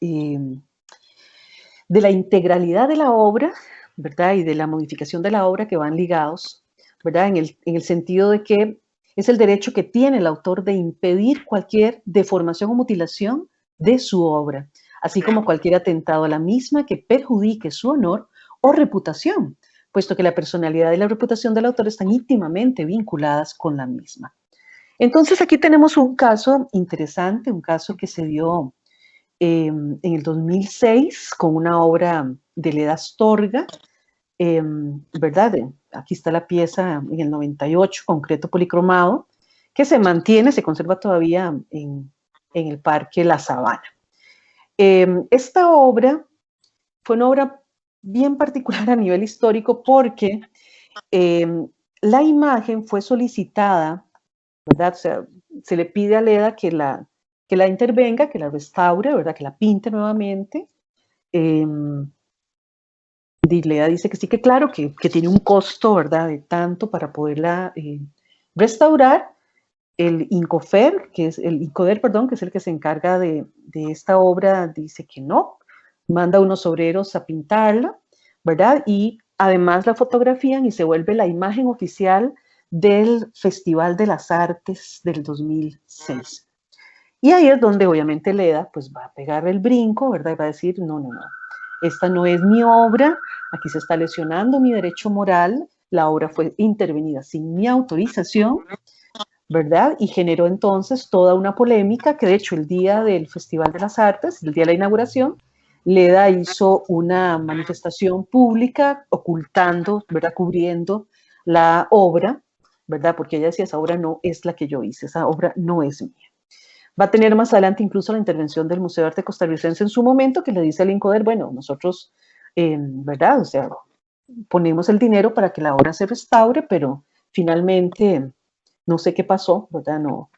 integralidad de la obra, ¿verdad? Y de la modificación de la obra que van ligados, ¿verdad? En el sentido de que es el derecho que tiene el autor de impedir cualquier deformación o mutilación de su obra, así como cualquier atentado a la misma que perjudique su honor o reputación, puesto que la personalidad y la reputación del autor están íntimamente vinculadas con la misma. Entonces aquí tenemos un caso interesante, un caso que se dio en el 2006 con una obra de Leda Astorga, ¿verdad? Aquí está la pieza en el 98, concreto policromado, que se mantiene, se conserva todavía en el Parque La Sabana. Esta obra fue una obra bien particular a nivel histórico porque la imagen fue solicitada, ¿verdad? O sea, se le pide a Leda que la intervenga, que la restaure, ¿verdad? Que la pinte nuevamente. Leda dice que sí, que claro, que tiene un costo, ¿verdad? De tanto para poderla restaurar. El INCODER, que es el que se encarga de esta obra, dice que no, manda unos obreros a pintarla, ¿verdad? Y además la fotografían y se vuelve la imagen oficial del Festival de las Artes del 2006. Y ahí es donde obviamente Leda pues va a pegar el brinco, ¿verdad? Y va a decir, no, esta no es mi obra, aquí se está lesionando mi derecho moral, la obra fue intervenida sin mi autorización, ¿verdad? Y generó entonces toda una polémica que de hecho el día del Festival de las Artes, el día de la inauguración, Leda hizo una manifestación pública ocultando, ¿verdad? Cubriendo la obra, ¿verdad? Porque ella decía, esa obra no es la que yo hice, esa obra no es mía. Va a tener más adelante incluso la intervención del Museo de Arte Costarricense en su momento, que le dice al INCODER, bueno, nosotros, ¿verdad? O sea, ponemos el dinero para que la obra se restaure, pero finalmente no sé qué pasó, ¿verdad? No.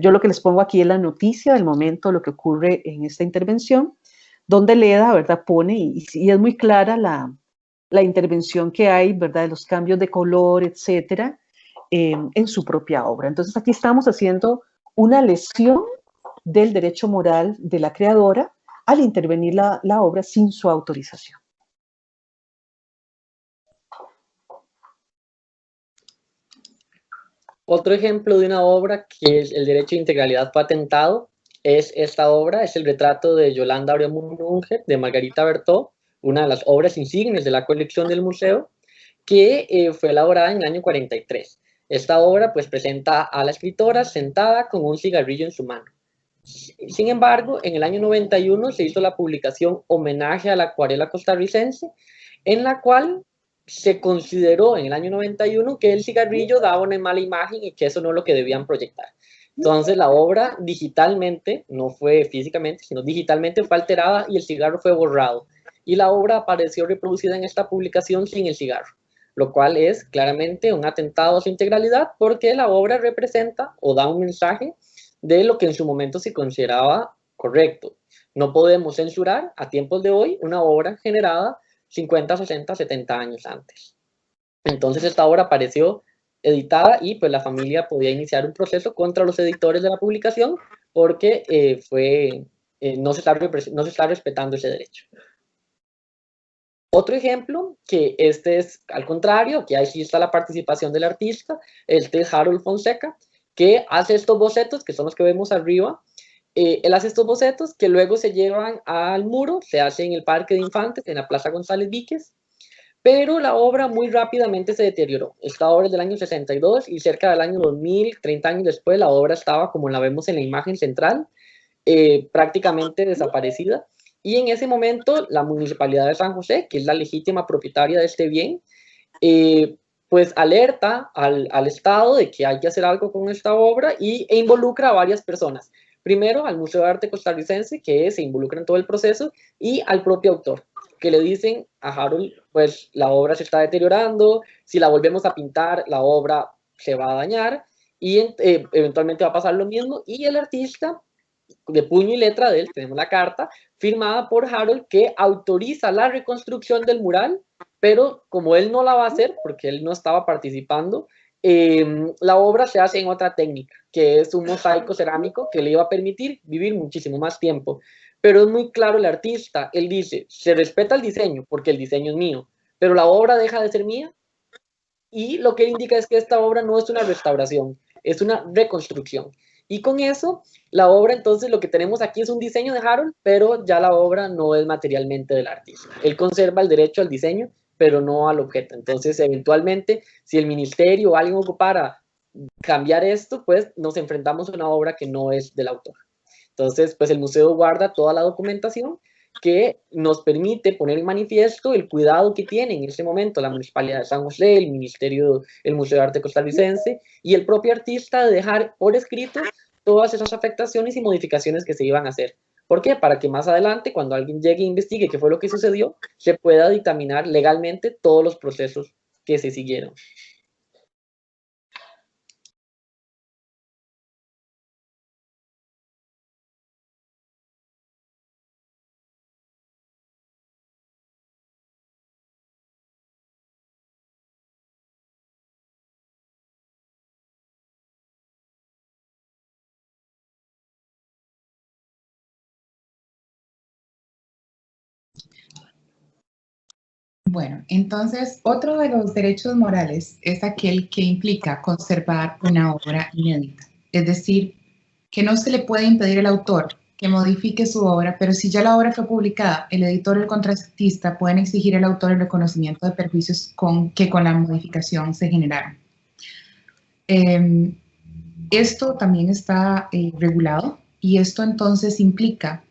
Yo lo que les pongo aquí es la noticia del momento, lo que ocurre en esta intervención, donde Leda, ¿verdad? Pone, y es muy clara la intervención que hay, ¿verdad? De los cambios de color, etcétera, en su propia obra. Entonces aquí estamos haciendo una lesión del derecho moral de la creadora al intervenir la obra sin su autorización. Otro ejemplo de una obra que es el derecho de integralidad patentado es esta obra, es el retrato de Yolanda Auremunúnger de Margarita Bertó, una de las obras insignes de la colección del museo, que fue elaborada en el año 43. Esta obra pues presenta a la escritora sentada con un cigarrillo en su mano. Sin embargo, en el año 91 se hizo la publicación Homenaje a la acuarela costarricense, en la cual se consideró en el año 91 que el cigarrillo daba una mala imagen y que eso no es lo que debían proyectar. Entonces la obra digitalmente, no fue físicamente, sino digitalmente fue alterada y el cigarro fue borrado. Y la obra apareció reproducida en esta publicación sin el cigarro, lo cual es claramente un atentado a su integralidad porque la obra representa o da un mensaje de lo que en su momento se consideraba correcto. No podemos censurar a tiempos de hoy una obra generada 50, 60, 70 años antes. Entonces esta obra apareció editada y pues la familia podía iniciar un proceso contra los editores de la publicación porque no se está respetando ese derecho. Otro ejemplo, que este es al contrario, que ahí sí está la participación del artista, este es Harold Fonseca, que hace estos bocetos, que son los que vemos arriba. Él hace estos bocetos que luego se llevan al muro, se hace en el Parque de Infantes, en la Plaza González Víquez, pero la obra muy rápidamente se deterioró. Esta obra es del año 62 y cerca del año 2000, 30 años después, la obra estaba, como la vemos en la imagen central, prácticamente desaparecida. Y en ese momento, la Municipalidad de San José, que es la legítima propietaria de este bien, pues alerta al Estado de que hay que hacer algo con esta obra e involucra a varias personas. Primero al Museo de Arte Costarricense, que se involucra en todo el proceso, y al propio autor, que le dicen a Harold, pues la obra se está deteriorando, si la volvemos a pintar, la obra se va a dañar, y eventualmente va a pasar lo mismo, y el artista, de puño y letra de él, tenemos la carta, firmada por Harold, que autoriza la reconstrucción del mural, pero como él no la va a hacer, porque él no estaba participando, la obra se hace en otra técnica, que es un mosaico cerámico que le iba a permitir vivir muchísimo más tiempo. Pero es muy claro el artista, él dice, se respeta el diseño, porque el diseño es mío, pero la obra deja de ser mía, y lo que él indica es que esta obra no es una restauración, es una reconstrucción. Y con eso, la obra, entonces, lo que tenemos aquí es un diseño de Harold, pero ya la obra no es materialmente del artista. Él conserva el derecho al diseño, pero no al objeto. Entonces, eventualmente, si el ministerio o alguien ocupara cambiar esto, pues nos enfrentamos a una obra que no es del autor. Entonces, pues el museo guarda toda la documentación que nos permite poner en manifiesto el cuidado que tiene en ese momento la Municipalidad de San José, el Ministerio, el Museo de Arte Costarricense y el propio artista de dejar por escrito todas esas afectaciones y modificaciones que se iban a hacer. ¿Por qué? Para que más adelante, cuando alguien llegue e investigue qué fue lo que sucedió, se pueda dictaminar legalmente todos los procesos que se siguieron. Bueno, entonces otro de los derechos morales es aquel que implica conservar una obra inédita. Es decir, que no se le puede impedir al autor que modifique su obra, pero si ya la obra fue publicada, el editor o el contratista pueden exigir al autor el reconocimiento de perjuicios que con la modificación se generaron. Esto también está regulado y esto entonces implica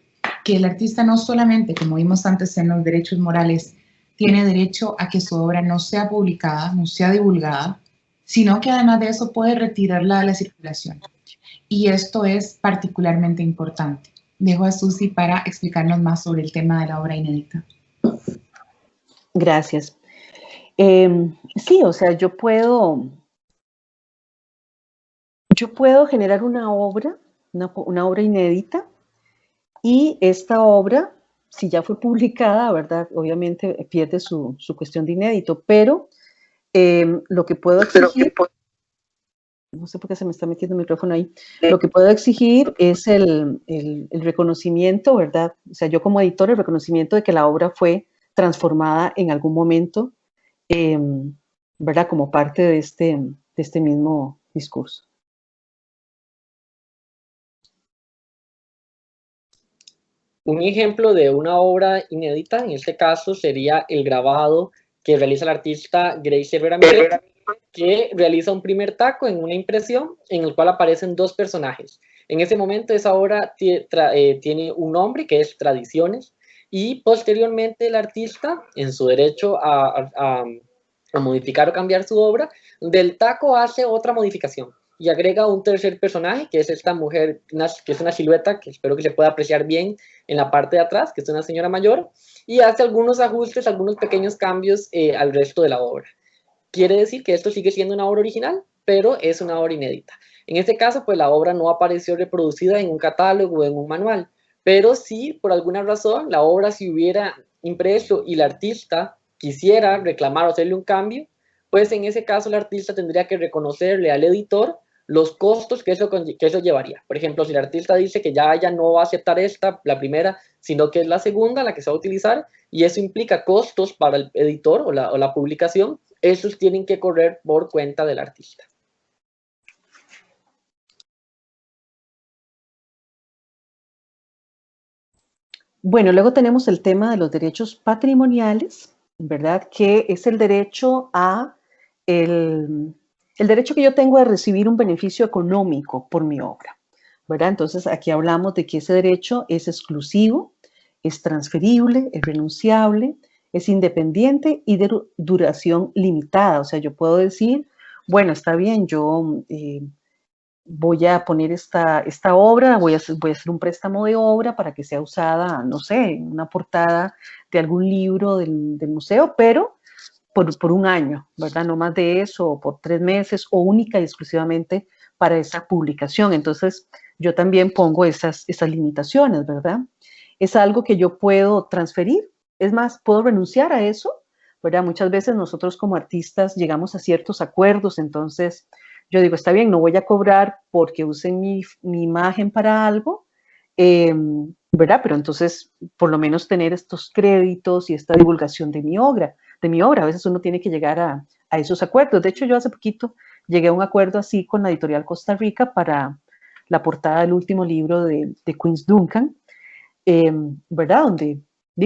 que el artista no solamente, como vimos antes en los derechos morales, tiene derecho a que su obra no sea publicada, no sea divulgada, sino que además de eso puede retirarla de la circulación. Y esto es particularmente importante. Dejo a Susi para explicarnos más sobre el tema de la obra inédita. Gracias. Sí, o sea, yo puedo generar una obra inédita, y esta obra, si ya fue publicada, ¿verdad? Obviamente pierde su cuestión de inédito, pero lo que puedo exigir, no sé por qué se me está metiendo el micrófono ahí, lo que puedo exigir es el reconocimiento, ¿verdad? O sea, yo como editor, el reconocimiento de que la obra fue transformada en algún momento, ¿verdad? Como parte de este mismo discurso. Un ejemplo de una obra inédita, en este caso, sería el grabado que realiza el artista Grace Ramírez, que realiza un primer taco en una impresión en el cual aparecen dos personajes. En ese momento esa obra tiene un nombre que es Tradiciones, y posteriormente el artista, en su derecho a modificar o cambiar su obra, del taco hace otra modificación y agrega un tercer personaje, que es esta mujer, que es una silueta que espero que se pueda apreciar bien en la parte de atrás, que es una señora mayor, y hace algunos ajustes, algunos pequeños cambios al resto de la obra. Quiere decir que esto sigue siendo una obra original, pero es una obra inédita. En este caso, pues la obra no apareció reproducida en un catálogo o en un manual, pero sí, por alguna razón, la obra se hubiera impreso y el artista quisiera reclamar o hacerle un cambio, pues en ese caso el artista tendría que reconocerle al editor los costos que eso llevaría. Por ejemplo, si el artista dice que ya ella no va a aceptar la primera, sino que es la segunda la que se va a utilizar, y eso implica costos para el editor o la publicación, esos tienen que correr por cuenta del artista. Bueno, luego tenemos el tema de los derechos patrimoniales, ¿verdad? Que es el derecho el derecho que yo tengo de recibir un beneficio económico por mi obra, ¿verdad? Entonces, aquí hablamos de que ese derecho es exclusivo, es transferible, es renunciable, es independiente y de duración limitada. O sea, yo puedo decir, bueno, está bien, yo voy a poner esta obra, voy a hacer un préstamo de obra para que sea usada, no sé, en una portada de algún libro del museo, pero por un año, ¿verdad? No más de eso, o por 3 meses, o única y exclusivamente para esa publicación. Entonces, yo también pongo esas limitaciones, ¿verdad? Es algo que yo puedo transferir, es más, puedo renunciar a eso, ¿verdad? Muchas veces nosotros como artistas llegamos a ciertos acuerdos, entonces yo digo, está bien, no voy a cobrar porque usen mi imagen para algo, ¿verdad? Pero entonces, por lo menos tener estos créditos y esta divulgación de mi obra. A veces uno tiene que llegar a esos acuerdos. De hecho, yo hace poquito llegué a un acuerdo así con la editorial Costa Rica para la portada del último libro de Queens Duncan, ¿verdad? Donde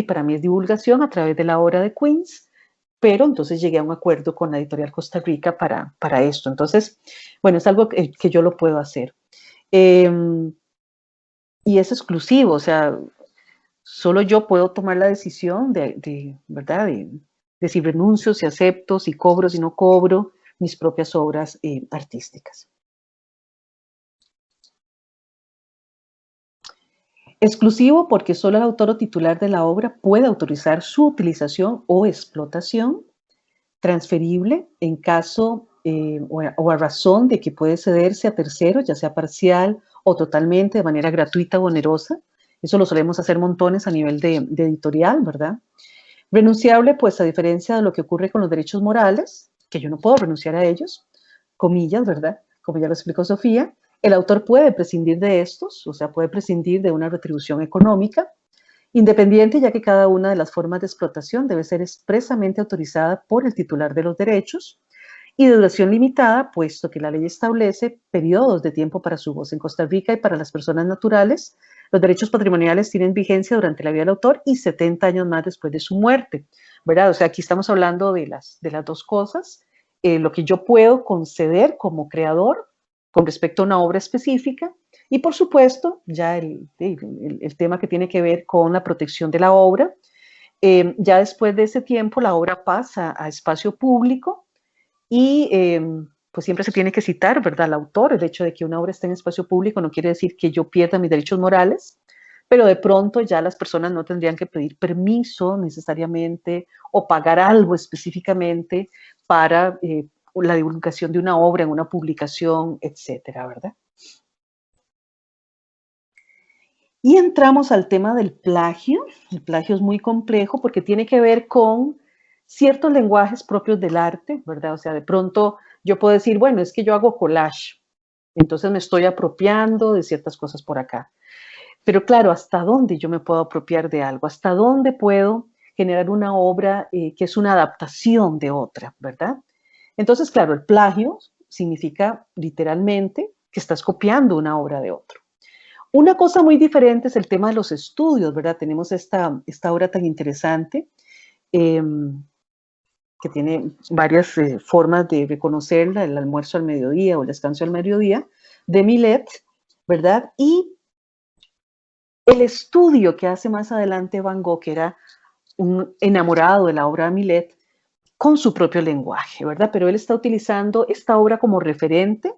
para mí es divulgación a través de la obra de Queens, pero entonces llegué a un acuerdo con la editorial Costa Rica para esto. Entonces, bueno, es algo que yo lo puedo hacer. Y es exclusivo, o sea, solo yo puedo tomar la decisión ¿verdad? De si renuncio, si acepto, si cobro, si no cobro mis propias obras artísticas. Exclusivo porque solo el autor o titular de la obra puede autorizar su utilización o explotación. Transferible en caso o a razón de que puede cederse a terceros, ya sea parcial o totalmente, de manera gratuita o onerosa. Eso lo solemos hacer montones a nivel de editorial, ¿verdad? Renunciable, pues a diferencia de lo que ocurre con los derechos morales, que yo no puedo renunciar a ellos, comillas, ¿verdad? Como ya lo explicó Sofía, el autor puede prescindir de estos, o sea, puede prescindir de una retribución económica, independiente, ya que cada una de las formas de explotación debe ser expresamente autorizada por el titular de los derechos, y de duración limitada, puesto que la ley establece periodos de tiempo para su goce. En Costa Rica y para las personas naturales, los derechos patrimoniales tienen vigencia durante la vida del autor y 70 años más después de su muerte, ¿verdad? O sea, aquí estamos hablando de las dos cosas, lo que yo puedo conceder como creador con respecto a una obra específica, y por supuesto, ya el tema que tiene que ver con la protección de la obra. Ya después de ese tiempo, la obra pasa a espacio público, y pues siempre se tiene que citar, ¿verdad?, al autor. El hecho de que una obra esté en espacio público no quiere decir que yo pierda mis derechos morales, pero de pronto ya las personas no tendrían que pedir permiso necesariamente o pagar algo específicamente para la divulgación de una obra en una publicación, etcétera, ¿verdad? Y entramos al tema del plagio. El plagio es muy complejo porque tiene que ver con ciertos lenguajes propios del arte, ¿verdad? O sea, de pronto yo puedo decir, bueno, es que yo hago collage, entonces me estoy apropiando de ciertas cosas por acá. Pero claro, ¿hasta dónde yo me puedo apropiar de algo? ¿Hasta dónde puedo generar una obra que es una adaptación de otra, ¿verdad? Entonces, claro, el plagio significa literalmente que estás copiando una obra de otro. Una cosa muy diferente es el tema de los estudios, ¿verdad? Tenemos esta obra tan interesante que tiene varias formas de reconocerla, el almuerzo al mediodía o el descanso al mediodía, de Millet, ¿verdad? Y el estudio que hace más adelante Van Gogh, que era un enamorado de la obra de Millet, con su propio lenguaje, ¿verdad? Pero él está utilizando esta obra como referente.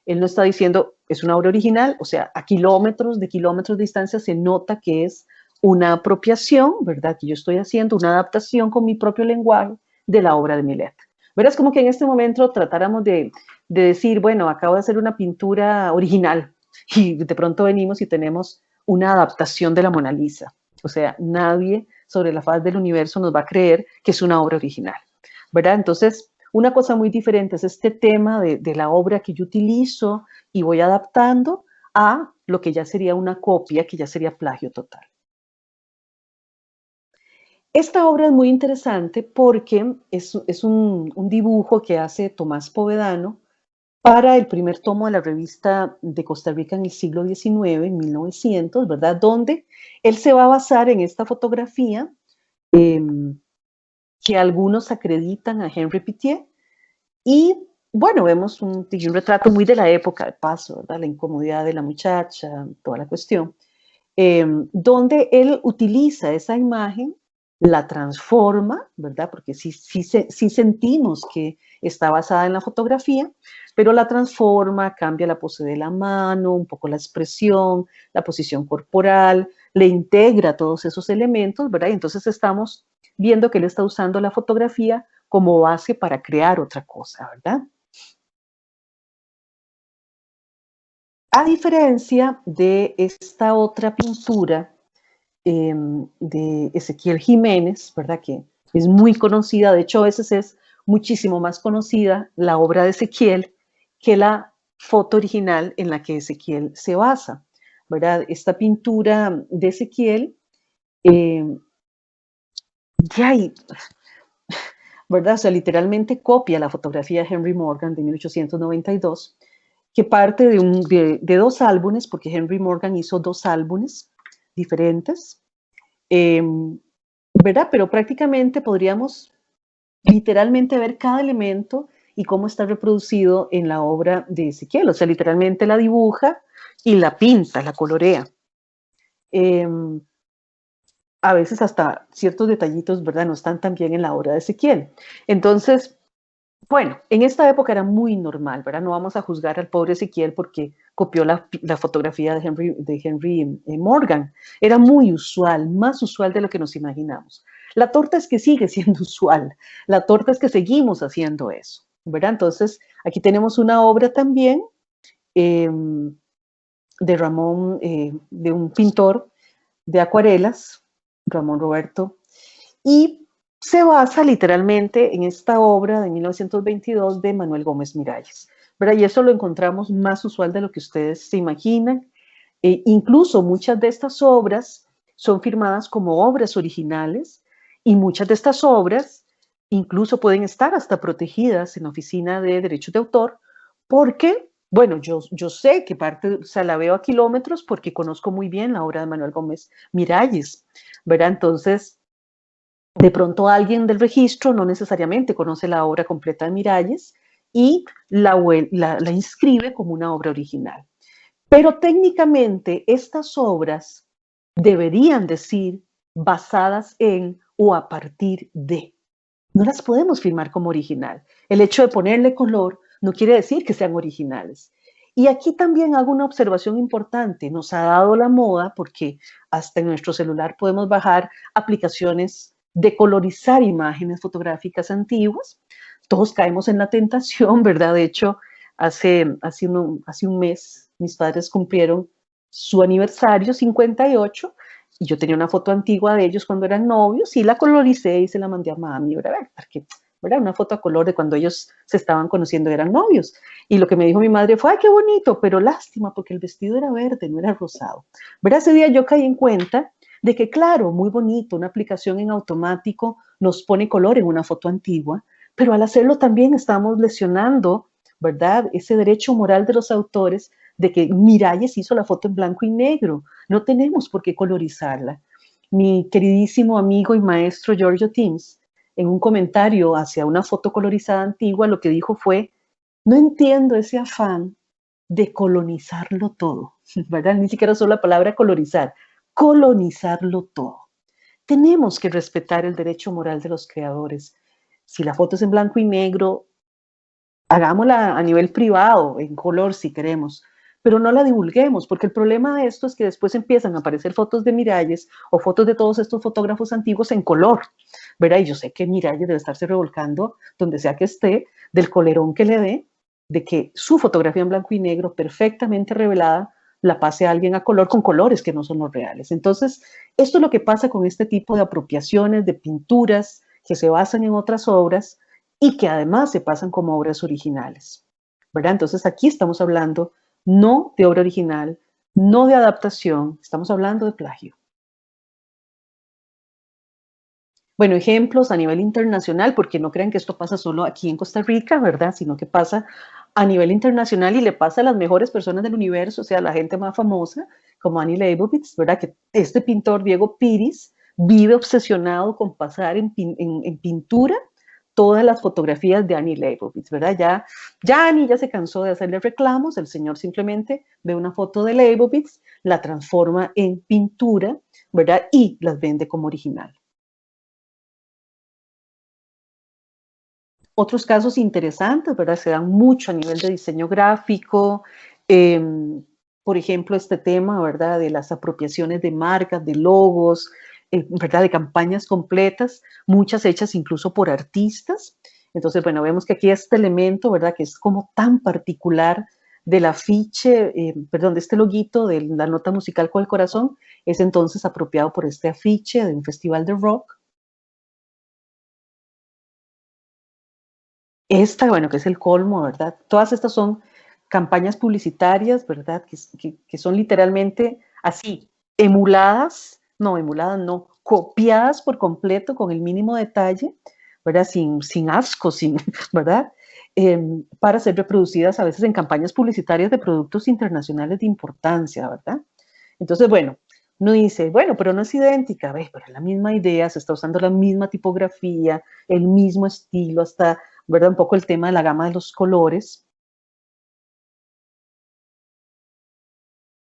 Él no está diciendo, es una obra original, o sea, a kilómetros de distancia se nota que es una apropiación, ¿verdad? Que yo estoy haciendo una adaptación con mi propio lenguaje de la obra de Millet. ¿Verdad? Es como que en este momento tratáramos de decir, bueno, acabo de hacer una pintura original y de pronto venimos y tenemos una adaptación de la Mona Lisa. O sea, nadie sobre la faz del universo nos va a creer que es una obra original, ¿verdad? Entonces, una cosa muy diferente es este tema de la obra que yo utilizo y voy adaptando a lo que ya sería una copia, que ya sería plagio total. Esta obra es muy interesante porque es un dibujo que hace Tomás Povedano para el primer tomo de la revista de Costa Rica en el siglo XIX, en 1900, ¿verdad? Donde él se va a basar en esta fotografía que algunos acreditan a Henri Pittier. Y bueno, vemos un retrato muy de la época, de paso, ¿verdad? La incomodidad de la muchacha, toda la cuestión, donde él utiliza esa imagen la transforma, ¿verdad? Porque sí sentimos que está basada en la fotografía, pero la transforma, cambia la pose de la mano, un poco la expresión, la posición corporal, le integra todos esos elementos, ¿verdad? Y entonces estamos viendo que él está usando la fotografía como base para crear otra cosa, ¿verdad? A diferencia de esta otra pintura de Ezequiel Jiménez, ¿verdad? Que es muy conocida, de hecho a veces es muchísimo más conocida la obra de Ezequiel que la foto original en la que Ezequiel se basa, ¿verdad? Esta pintura de Ezequiel, ya hay, ¿verdad? O sea, literalmente copia la fotografía de Henry Morgan de 1892, que parte de dos álbumes, porque Henry Morgan hizo dos álbumes diferentes, ¿verdad? Pero prácticamente podríamos literalmente ver cada elemento y cómo está reproducido en la obra de Ezequiel. O sea, literalmente la dibuja y la pinta, la colorea. A veces hasta ciertos detallitos, ¿verdad? No están tan bien en la obra de Ezequiel. Entonces, bueno, en esta época era muy normal, ¿verdad? No vamos a juzgar al pobre Ezequiel porque copió la fotografía de Henry Morgan. Era muy usual, más usual de lo que nos imaginamos. La torta es que sigue siendo usual. La torta es que seguimos haciendo eso, ¿verdad? Entonces, aquí tenemos una obra también de Ramón, de un pintor de acuarelas, Ramón Roberto, y se basa literalmente en esta obra de 1922 de Manuel Gómez Miralles, ¿verdad? Y eso lo encontramos más usual de lo que ustedes se imaginan. Incluso muchas de estas obras son firmadas como obras originales y muchas de estas obras incluso pueden estar hasta protegidas en la Oficina de Derechos de Autor porque, bueno, yo sé que parte, o sea, la veo a kilómetros porque conozco muy bien la obra de Manuel Gómez Miralles, ¿verdad? Entonces, de pronto alguien del registro no necesariamente conoce la obra completa de Miralles y la inscribe como una obra original. Pero técnicamente estas obras deberían decir basadas en o a partir de. No las podemos firmar como original. El hecho de ponerle color no quiere decir que sean originales. Y aquí también hago una observación importante. Nos ha dado la moda porque hasta en nuestro celular podemos bajar aplicaciones de colorizar imágenes fotográficas antiguas. Todos caemos en la tentación, ¿verdad? De hecho, hace un mes mis padres cumplieron su aniversario 58 y yo tenía una foto antigua de ellos cuando eran novios y la coloricé y se la mandé a mami, ¿verdad? Porque, ¿verdad? Una foto a color de cuando ellos se estaban conociendo, eran novios. Y lo que me dijo mi madre fue, ¡ay, qué bonito! Pero lástima, porque el vestido era verde, no era rosado. ¿Verdad? Ese día yo caí en cuenta de que, claro, muy bonito, una aplicación en automático nos pone color en una foto antigua, pero al hacerlo también estamos lesionando, ¿verdad? Ese derecho moral de los autores de que Miralles hizo la foto en blanco y negro. No tenemos por qué colorizarla. Mi queridísimo amigo y maestro Giorgio Tims, en un comentario hacia una foto colorizada antigua, lo que dijo fue, no entiendo ese afán de colonizarlo todo, ¿verdad? Ni siquiera solo la palabra colorizar, colonizarlo todo. Tenemos que respetar el derecho moral de los creadores. Si la foto es en blanco y negro, hagámosla a nivel privado, en color si queremos, pero no la divulguemos, porque el problema de esto es que después empiezan a aparecer fotos de Miralles o fotos de todos estos fotógrafos antiguos en color, ¿verdad? Y yo sé que Miralles debe estarse revolcando donde sea que esté, del colerón que le dé, de que su fotografía en blanco y negro, perfectamente revelada, la pase a alguien a color con colores que no son los reales. Entonces, esto es lo que pasa con este tipo de apropiaciones, de pinturas que se basan en otras obras y que además se pasan como obras originales, ¿verdad? Entonces, aquí estamos hablando no de obra original, no de adaptación, estamos hablando de plagio. Bueno, ejemplos a nivel internacional, porque no crean que esto pasa solo aquí en Costa Rica, ¿verdad? Sino que pasa a nivel internacional y le pasa a las mejores personas del universo, o sea, a la gente más famosa, como Annie Leibovitz, ¿verdad? Que este pintor, Diego Piris, vive obsesionado con pasar en pintura todas las fotografías de Annie Leibovitz, ¿verdad? Ya Annie ya se cansó de hacerle reclamos, el señor simplemente ve una foto de Leibovitz, la transforma en pintura, ¿verdad? Y las vende como original. Otros casos interesantes, ¿verdad? Se dan mucho a nivel de diseño gráfico, por ejemplo, este tema, ¿verdad? De las apropiaciones de marcas, de logos, ¿verdad? De campañas completas, muchas hechas incluso por artistas. Entonces, bueno, vemos que aquí este elemento, ¿verdad? Que es como tan particular del afiche, perdón, de este loguito de la nota musical con el corazón, es entonces apropiado por este afiche de un festival de rock. Esta, bueno, que es el colmo, ¿verdad? Todas estas son campañas publicitarias, ¿verdad? Que son literalmente así, emuladas, no, copiadas por completo con el mínimo detalle, ¿verdad? Sin asco, ¿verdad? Para ser reproducidas a veces en campañas publicitarias de productos internacionales de importancia, ¿verdad? Entonces, bueno, uno dice, bueno, pero no es idéntica, ¿ves? Pero es la misma idea, se está usando la misma tipografía, el mismo estilo, hasta, ¿verdad? Un poco el tema de la gama de los colores.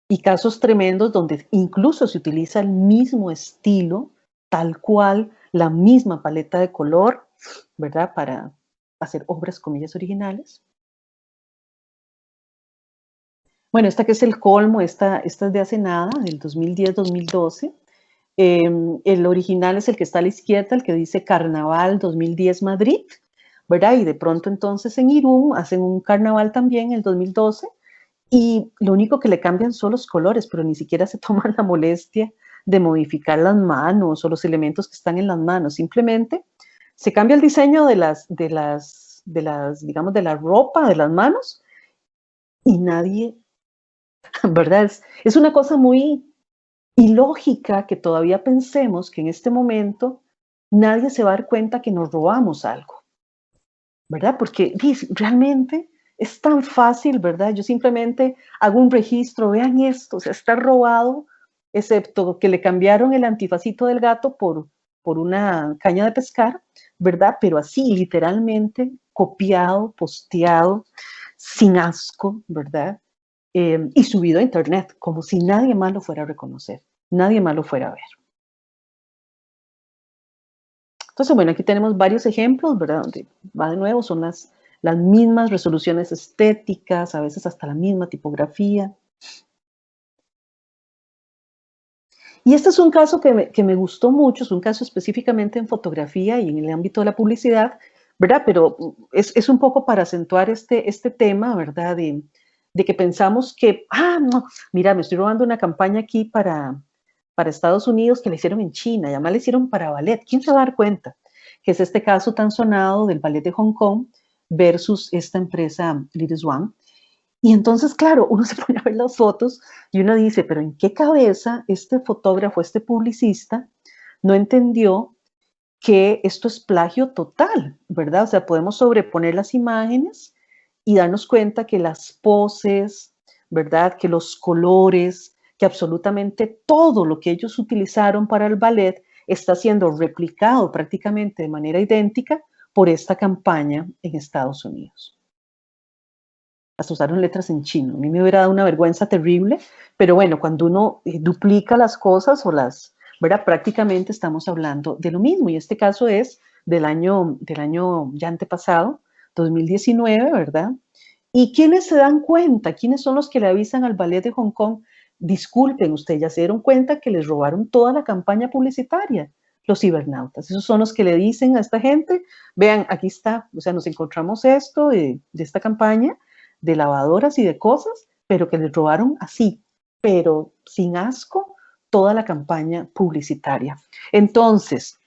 Y casos tremendos donde incluso se utiliza el mismo estilo, tal cual, la misma paleta de color, ¿verdad? Para hacer obras, comillas, originales. Bueno, esta que es el colmo, esta es de hace nada, del 2010-2012. El original es el que está a la izquierda, el que dice Carnaval 2010 Madrid, ¿verdad? Y de pronto entonces en Irún hacen un carnaval también el 2012 y lo único que le cambian son los colores, pero ni siquiera se toman la molestia de modificar las manos o los elementos que están en las manos. Simplemente se cambia el diseño digamos, de la ropa, de las manos y nadie, ¿verdad? Es una cosa muy ilógica que todavía pensemos que en este momento nadie se va a dar cuenta que nos robamos algo, ¿verdad? Porque realmente es tan fácil, ¿verdad? Yo simplemente hago un registro, vean esto, o sea, está robado, excepto que le cambiaron el antifacito del gato por una caña de pescar, ¿verdad? Pero así, literalmente, copiado, posteado, sin asco, ¿verdad? Y subido a internet, como si nadie más lo fuera a reconocer, nadie más lo fuera a ver. Entonces, bueno, aquí tenemos varios ejemplos, ¿verdad? Donde va de nuevo, son las mismas resoluciones estéticas, a veces hasta la misma tipografía. Y este es un caso que me gustó mucho, es un caso específicamente en fotografía y en el ámbito de la publicidad, ¿verdad? Pero es un poco para acentuar este tema, ¿verdad? De que pensamos que, no, mira, me estoy robando una campaña aquí para Estados Unidos que la hicieron en China, y además la hicieron para ballet. ¿Quién se va a dar cuenta? Que es este caso tan sonado del ballet de Hong Kong versus esta empresa Little Swan. Y entonces, claro, uno se pone a ver las fotos y uno dice, pero ¿en qué cabeza este fotógrafo, este publicista, no entendió que esto es plagio total, ¿verdad? O sea, podemos sobreponer las imágenes y darnos cuenta que las poses, ¿verdad? Que los colores, que absolutamente todo lo que ellos utilizaron para el ballet está siendo replicado prácticamente de manera idéntica por esta campaña en Estados Unidos. Hasta usaron letras en chino. A mí me hubiera dado una vergüenza terrible, pero bueno, cuando uno duplica las cosas o ¿verdad? Prácticamente estamos hablando de lo mismo, y este caso es del año ya antepasado, 2019, ¿verdad? ¿Y quiénes se dan cuenta? ¿Quiénes son los que le avisan al ballet de Hong Kong? Disculpen, ustedes ya se dieron cuenta que les robaron toda la campaña publicitaria. Los cibernautas, esos son los que le dicen a esta gente, vean, aquí está, o sea, nos encontramos esto de esta campaña, de lavadoras y de cosas, pero que les robaron así, pero sin asco, toda la campaña publicitaria. Entonces,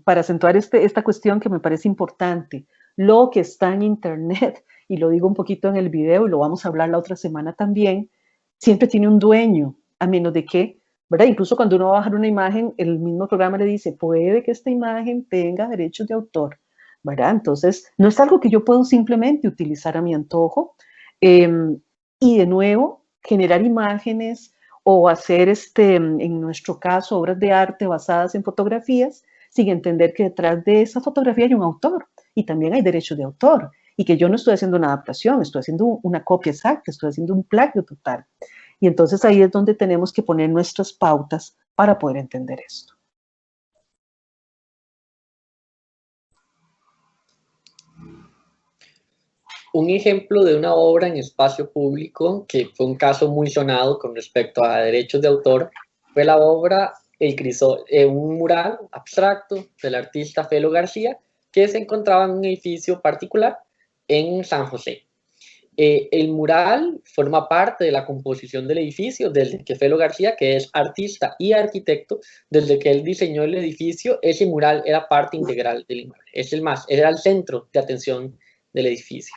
para acentuar esta cuestión que me parece importante, lo que está en Internet, y lo digo un poquito en el video y lo vamos a hablar la otra semana también, siempre tiene un dueño, a menos de que, ¿verdad? Incluso cuando uno va a bajar una imagen, el mismo programa le dice, puede que esta imagen tenga derechos de autor, ¿verdad? Entonces, no es algo que yo puedo simplemente utilizar a mi antojo. Y de nuevo, generar imágenes o hacer, en nuestro caso, obras de arte basadas en fotografías, sin entender que detrás de esa fotografía hay un autor y también hay derechos de autor y que yo no estoy haciendo una adaptación, estoy haciendo una copia exacta, estoy haciendo un plagio total. Y entonces ahí es donde tenemos que poner nuestras pautas para poder entender esto. un ejemplo de una obra en espacio público, que fue un caso muy sonado con respecto a derechos de autor, fue la obra un mural abstracto del artista Felo García, que se encontraba en un edificio particular en San José. El mural forma parte de la composición del edificio, desde que Felo García, que es artista y arquitecto, desde que él diseñó el edificio, ese mural era parte integral del inmueble. Era el centro de atención del edificio.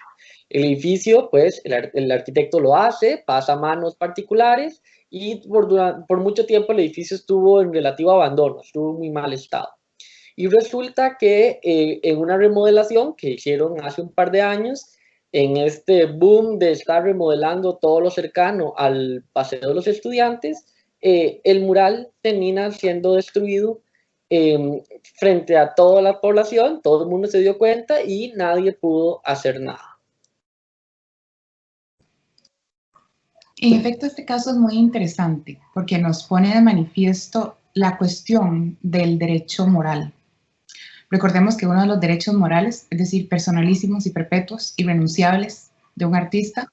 El edificio, pues, el arquitecto lo hace, pasa a manos particulares, y por mucho tiempo el edificio estuvo en relativo abandono, estuvo en muy mal estado. Y resulta que en una remodelación que hicieron hace un par de años, en este boom de estar remodelando todo lo cercano al Paseo de los Estudiantes, el mural termina siendo destruido frente a toda la población, todo el mundo se dio cuenta y nadie pudo hacer nada. En efecto, este caso es muy interesante porque nos pone de manifiesto la cuestión del derecho moral. Recordemos que uno de los derechos morales, es decir, personalísimos y perpetuos, irrenunciables de un artista,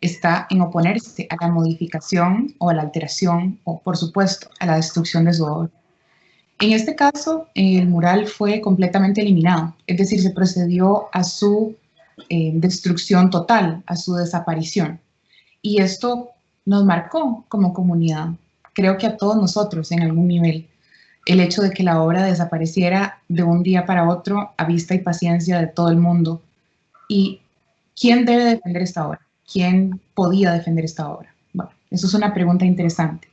está en oponerse a la modificación o a la alteración o, por supuesto, a la destrucción de su obra. En este caso, el mural fue completamente eliminado, es decir, se procedió a su destrucción total, a su desaparición. Y esto nos marcó como comunidad, creo que a todos nosotros en algún nivel, el hecho de que la obra desapareciera de un día para otro a vista y paciencia de todo el mundo. ¿Y quién debe defender esta obra? ¿Quién podía defender esta obra? Bueno, eso es una pregunta interesante.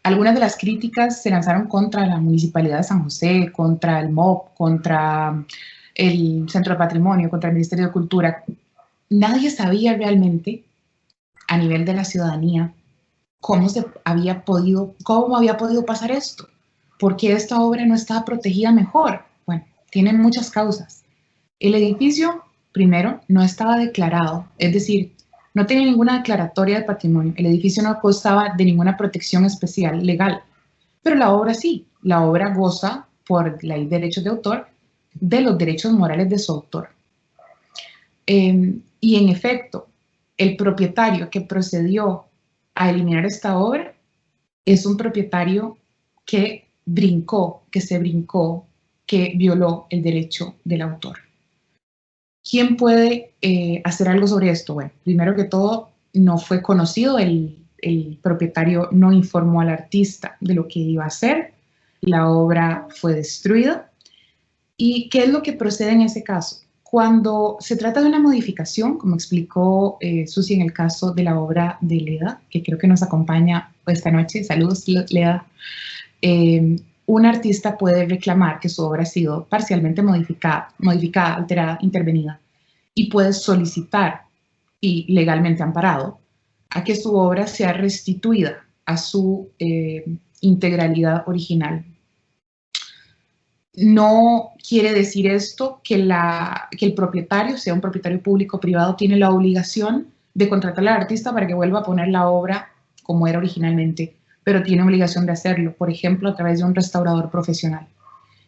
Algunas de las críticas se lanzaron contra la Municipalidad de San José, contra el MOP, contra el Centro de Patrimonio, contra el Ministerio de Cultura. Nadie sabía realmente, a nivel de la ciudadanía, cómo había podido pasar esto. ¿Por qué esta obra no estaba protegida mejor? Bueno, tienen muchas causas. El edificio, primero, no estaba declarado, es decir, no tenía ninguna declaratoria de patrimonio. El edificio no gozaba de ninguna protección especial legal, pero la obra sí. La obra goza, por ley de derechos de autor, de los derechos morales de su autor. Y en efecto, el propietario que procedió a eliminar esta obra es un propietario que que violó el derecho del autor. ¿Quién puede hacer algo sobre esto? Bueno, primero que todo, no fue conocido, el propietario no informó al artista de lo que iba a hacer, la obra fue destruida. ¿Y qué es lo que procede en ese caso? Cuando se trata de una modificación, como explicó Susi en el caso de la obra de Leda, que creo que nos acompaña esta noche, saludos Leda, un artista puede reclamar que su obra ha sido parcialmente modificada, alterada, intervenida, y puede solicitar, y legalmente amparado, a que su obra sea restituida a su integralidad original. No quiere decir esto que el propietario, sea un propietario público o privado, tiene la obligación de contratar al artista para que vuelva a poner la obra como era originalmente, pero tiene obligación de hacerlo, por ejemplo, a través de un restaurador profesional.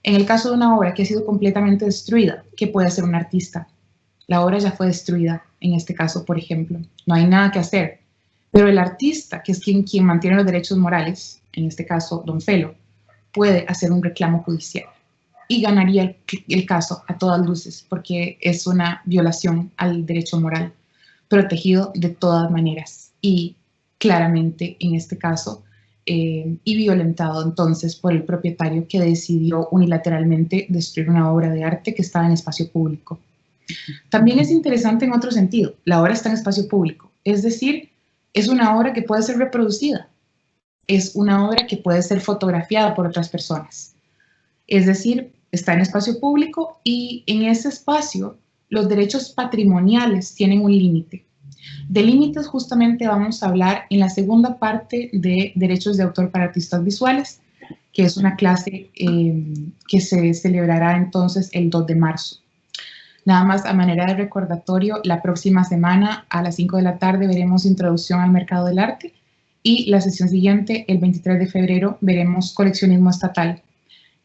En el caso de una obra que ha sido completamente destruida, ¿qué puede hacer un artista? La obra ya fue destruida, en este caso, por ejemplo. No hay nada que hacer. Pero el artista, que es quien mantiene los derechos morales, en este caso, don Felo, puede hacer un reclamo judicial y ganaría el caso a todas luces, porque es una violación al derecho moral, protegido de todas maneras y claramente en este caso, y violentado entonces por el propietario que decidió unilateralmente destruir una obra de arte que estaba en espacio público. También es interesante en otro sentido, la obra está en espacio público, es decir, es una obra que puede ser reproducida, es una obra que puede ser fotografiada por otras personas, es decir, está en espacio público y en ese espacio los derechos patrimoniales tienen un límite. De límites justamente vamos a hablar en la segunda parte de derechos de autor para artistas visuales, que es una clase que se celebrará entonces el 2 de marzo. Nada más a manera de recordatorio, la próxima semana a las 5 de la tarde veremos Introducción al Mercado del Arte y la sesión siguiente, el 23 de febrero, veremos Coleccionismo Estatal.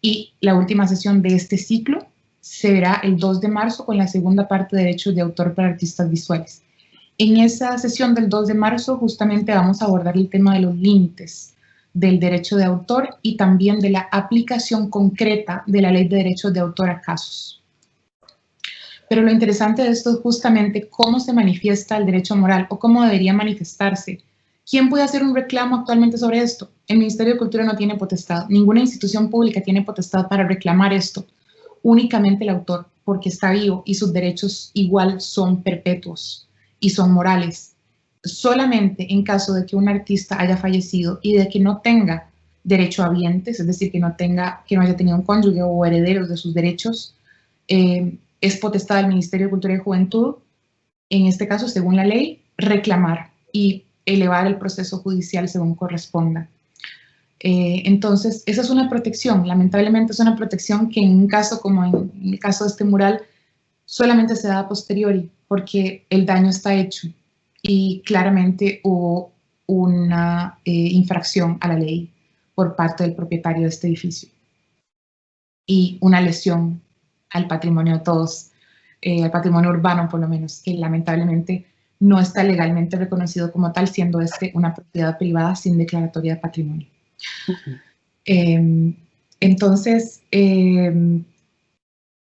Y la última sesión de este ciclo se verá el 2 de marzo con la segunda parte de derechos de autor para artistas visuales. En esa sesión del 2 de marzo justamente vamos a abordar el tema de los límites del derecho de autor y también de la aplicación concreta de la ley de derechos de autor a casos. Pero lo interesante de esto es justamente cómo se manifiesta el derecho moral o cómo debería manifestarse. ¿Quién puede hacer un reclamo actualmente sobre esto? El Ministerio de Cultura no tiene potestad, ninguna institución pública tiene potestad para reclamar esto, únicamente el autor, porque está vivo y sus derechos igual son perpetuos y son morales. Solamente en caso de que un artista haya fallecido y de que no tenga derecho habientes, es decir, que no haya tenido un cónyuge o herederos de sus derechos, es potestad del Ministerio de Cultura y Juventud, en este caso, según la ley, reclamar y elevar el proceso judicial según corresponda. Entonces, esa es una protección, lamentablemente es una protección que en un caso como en el caso de este mural, solamente se da a posteriori, porque el daño está hecho y claramente hubo una infracción a la ley por parte del propietario de este edificio y una lesión al patrimonio de todos, al patrimonio urbano por lo menos, que lamentablemente no está legalmente reconocido como tal, siendo una propiedad privada sin declaratoria de patrimonio. Entonces,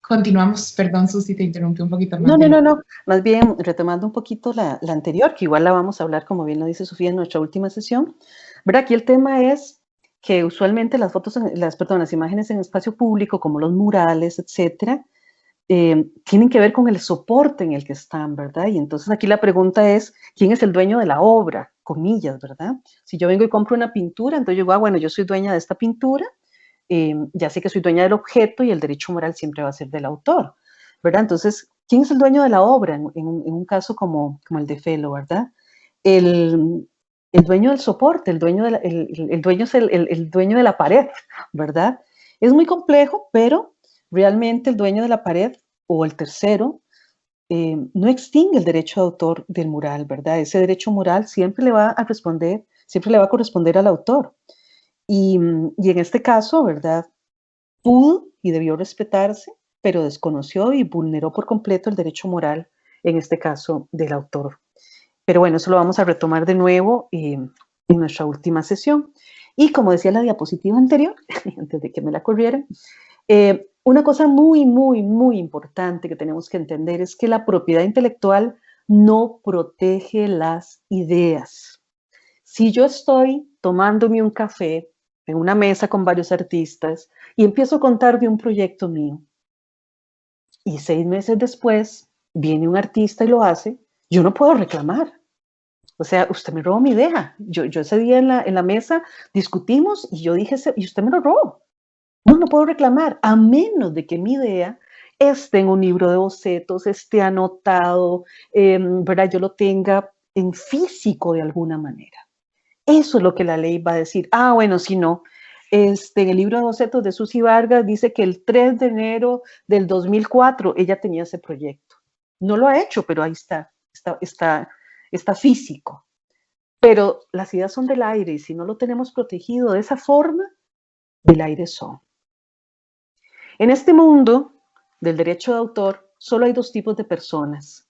continuamos, perdón Susi, te interrumpí un poquito más. No, más bien retomando un poquito la anterior, que igual la vamos a hablar, como bien lo dice Sofía, en nuestra última sesión. ¿Verdad? Aquí el tema es que usualmente las fotos, las imágenes en espacio público, como los murales, etcétera, tienen que ver con el soporte en el que están, ¿verdad? Y entonces aquí la pregunta es, ¿quién es el dueño de la obra? Comillas, ¿verdad? Si yo vengo y compro una pintura, entonces yo digo, bueno, yo soy dueña de esta pintura, ya sé que soy dueña del objeto y el derecho moral siempre va a ser del autor, ¿verdad? Entonces, ¿quién es el dueño de la obra en un caso como el de Felo, ¿verdad? El dueño del soporte, el dueño es el dueño de la pared, ¿verdad? Es muy complejo, pero realmente el dueño de la pared o el tercero no extingue el derecho de autor del mural, ¿verdad? Ese derecho moral siempre le va a corresponder al autor. Y en este caso, ¿verdad? Pudo y debió respetarse, pero desconoció y vulneró por completo el derecho moral, en este caso del autor. Pero bueno, eso lo vamos a retomar de nuevo en nuestra última sesión. Y como decía la diapositiva anterior, antes de que me la corrieran, una cosa muy, muy, muy importante que tenemos que entender es que la propiedad intelectual no protege las ideas. Si yo estoy tomándome un café en una mesa con varios artistas y empiezo a contar de un proyecto mío y 6 meses después viene un artista y lo hace, yo no puedo reclamar. O sea, usted me robó mi idea. Yo ese día en la mesa discutimos y yo dije, y usted me lo robó. No puedo reclamar, a menos de que mi idea esté en un libro de bocetos, esté anotado, ¿verdad? Yo lo tenga en físico de alguna manera. Eso es lo que la ley va a decir. Ah, bueno, si no, en el libro de bocetos de Susi Vargas dice que el 3 de enero del 2004 ella tenía ese proyecto. No lo ha hecho, pero ahí está físico. Pero las ideas son del aire y si no lo tenemos protegido de esa forma, del aire son. En este mundo del derecho de autor, solo hay 2 tipos de personas.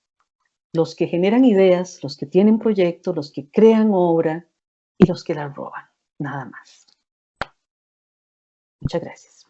Los que generan ideas, los que tienen proyectos, los que crean obra y los que la roban. Nada más. Muchas gracias.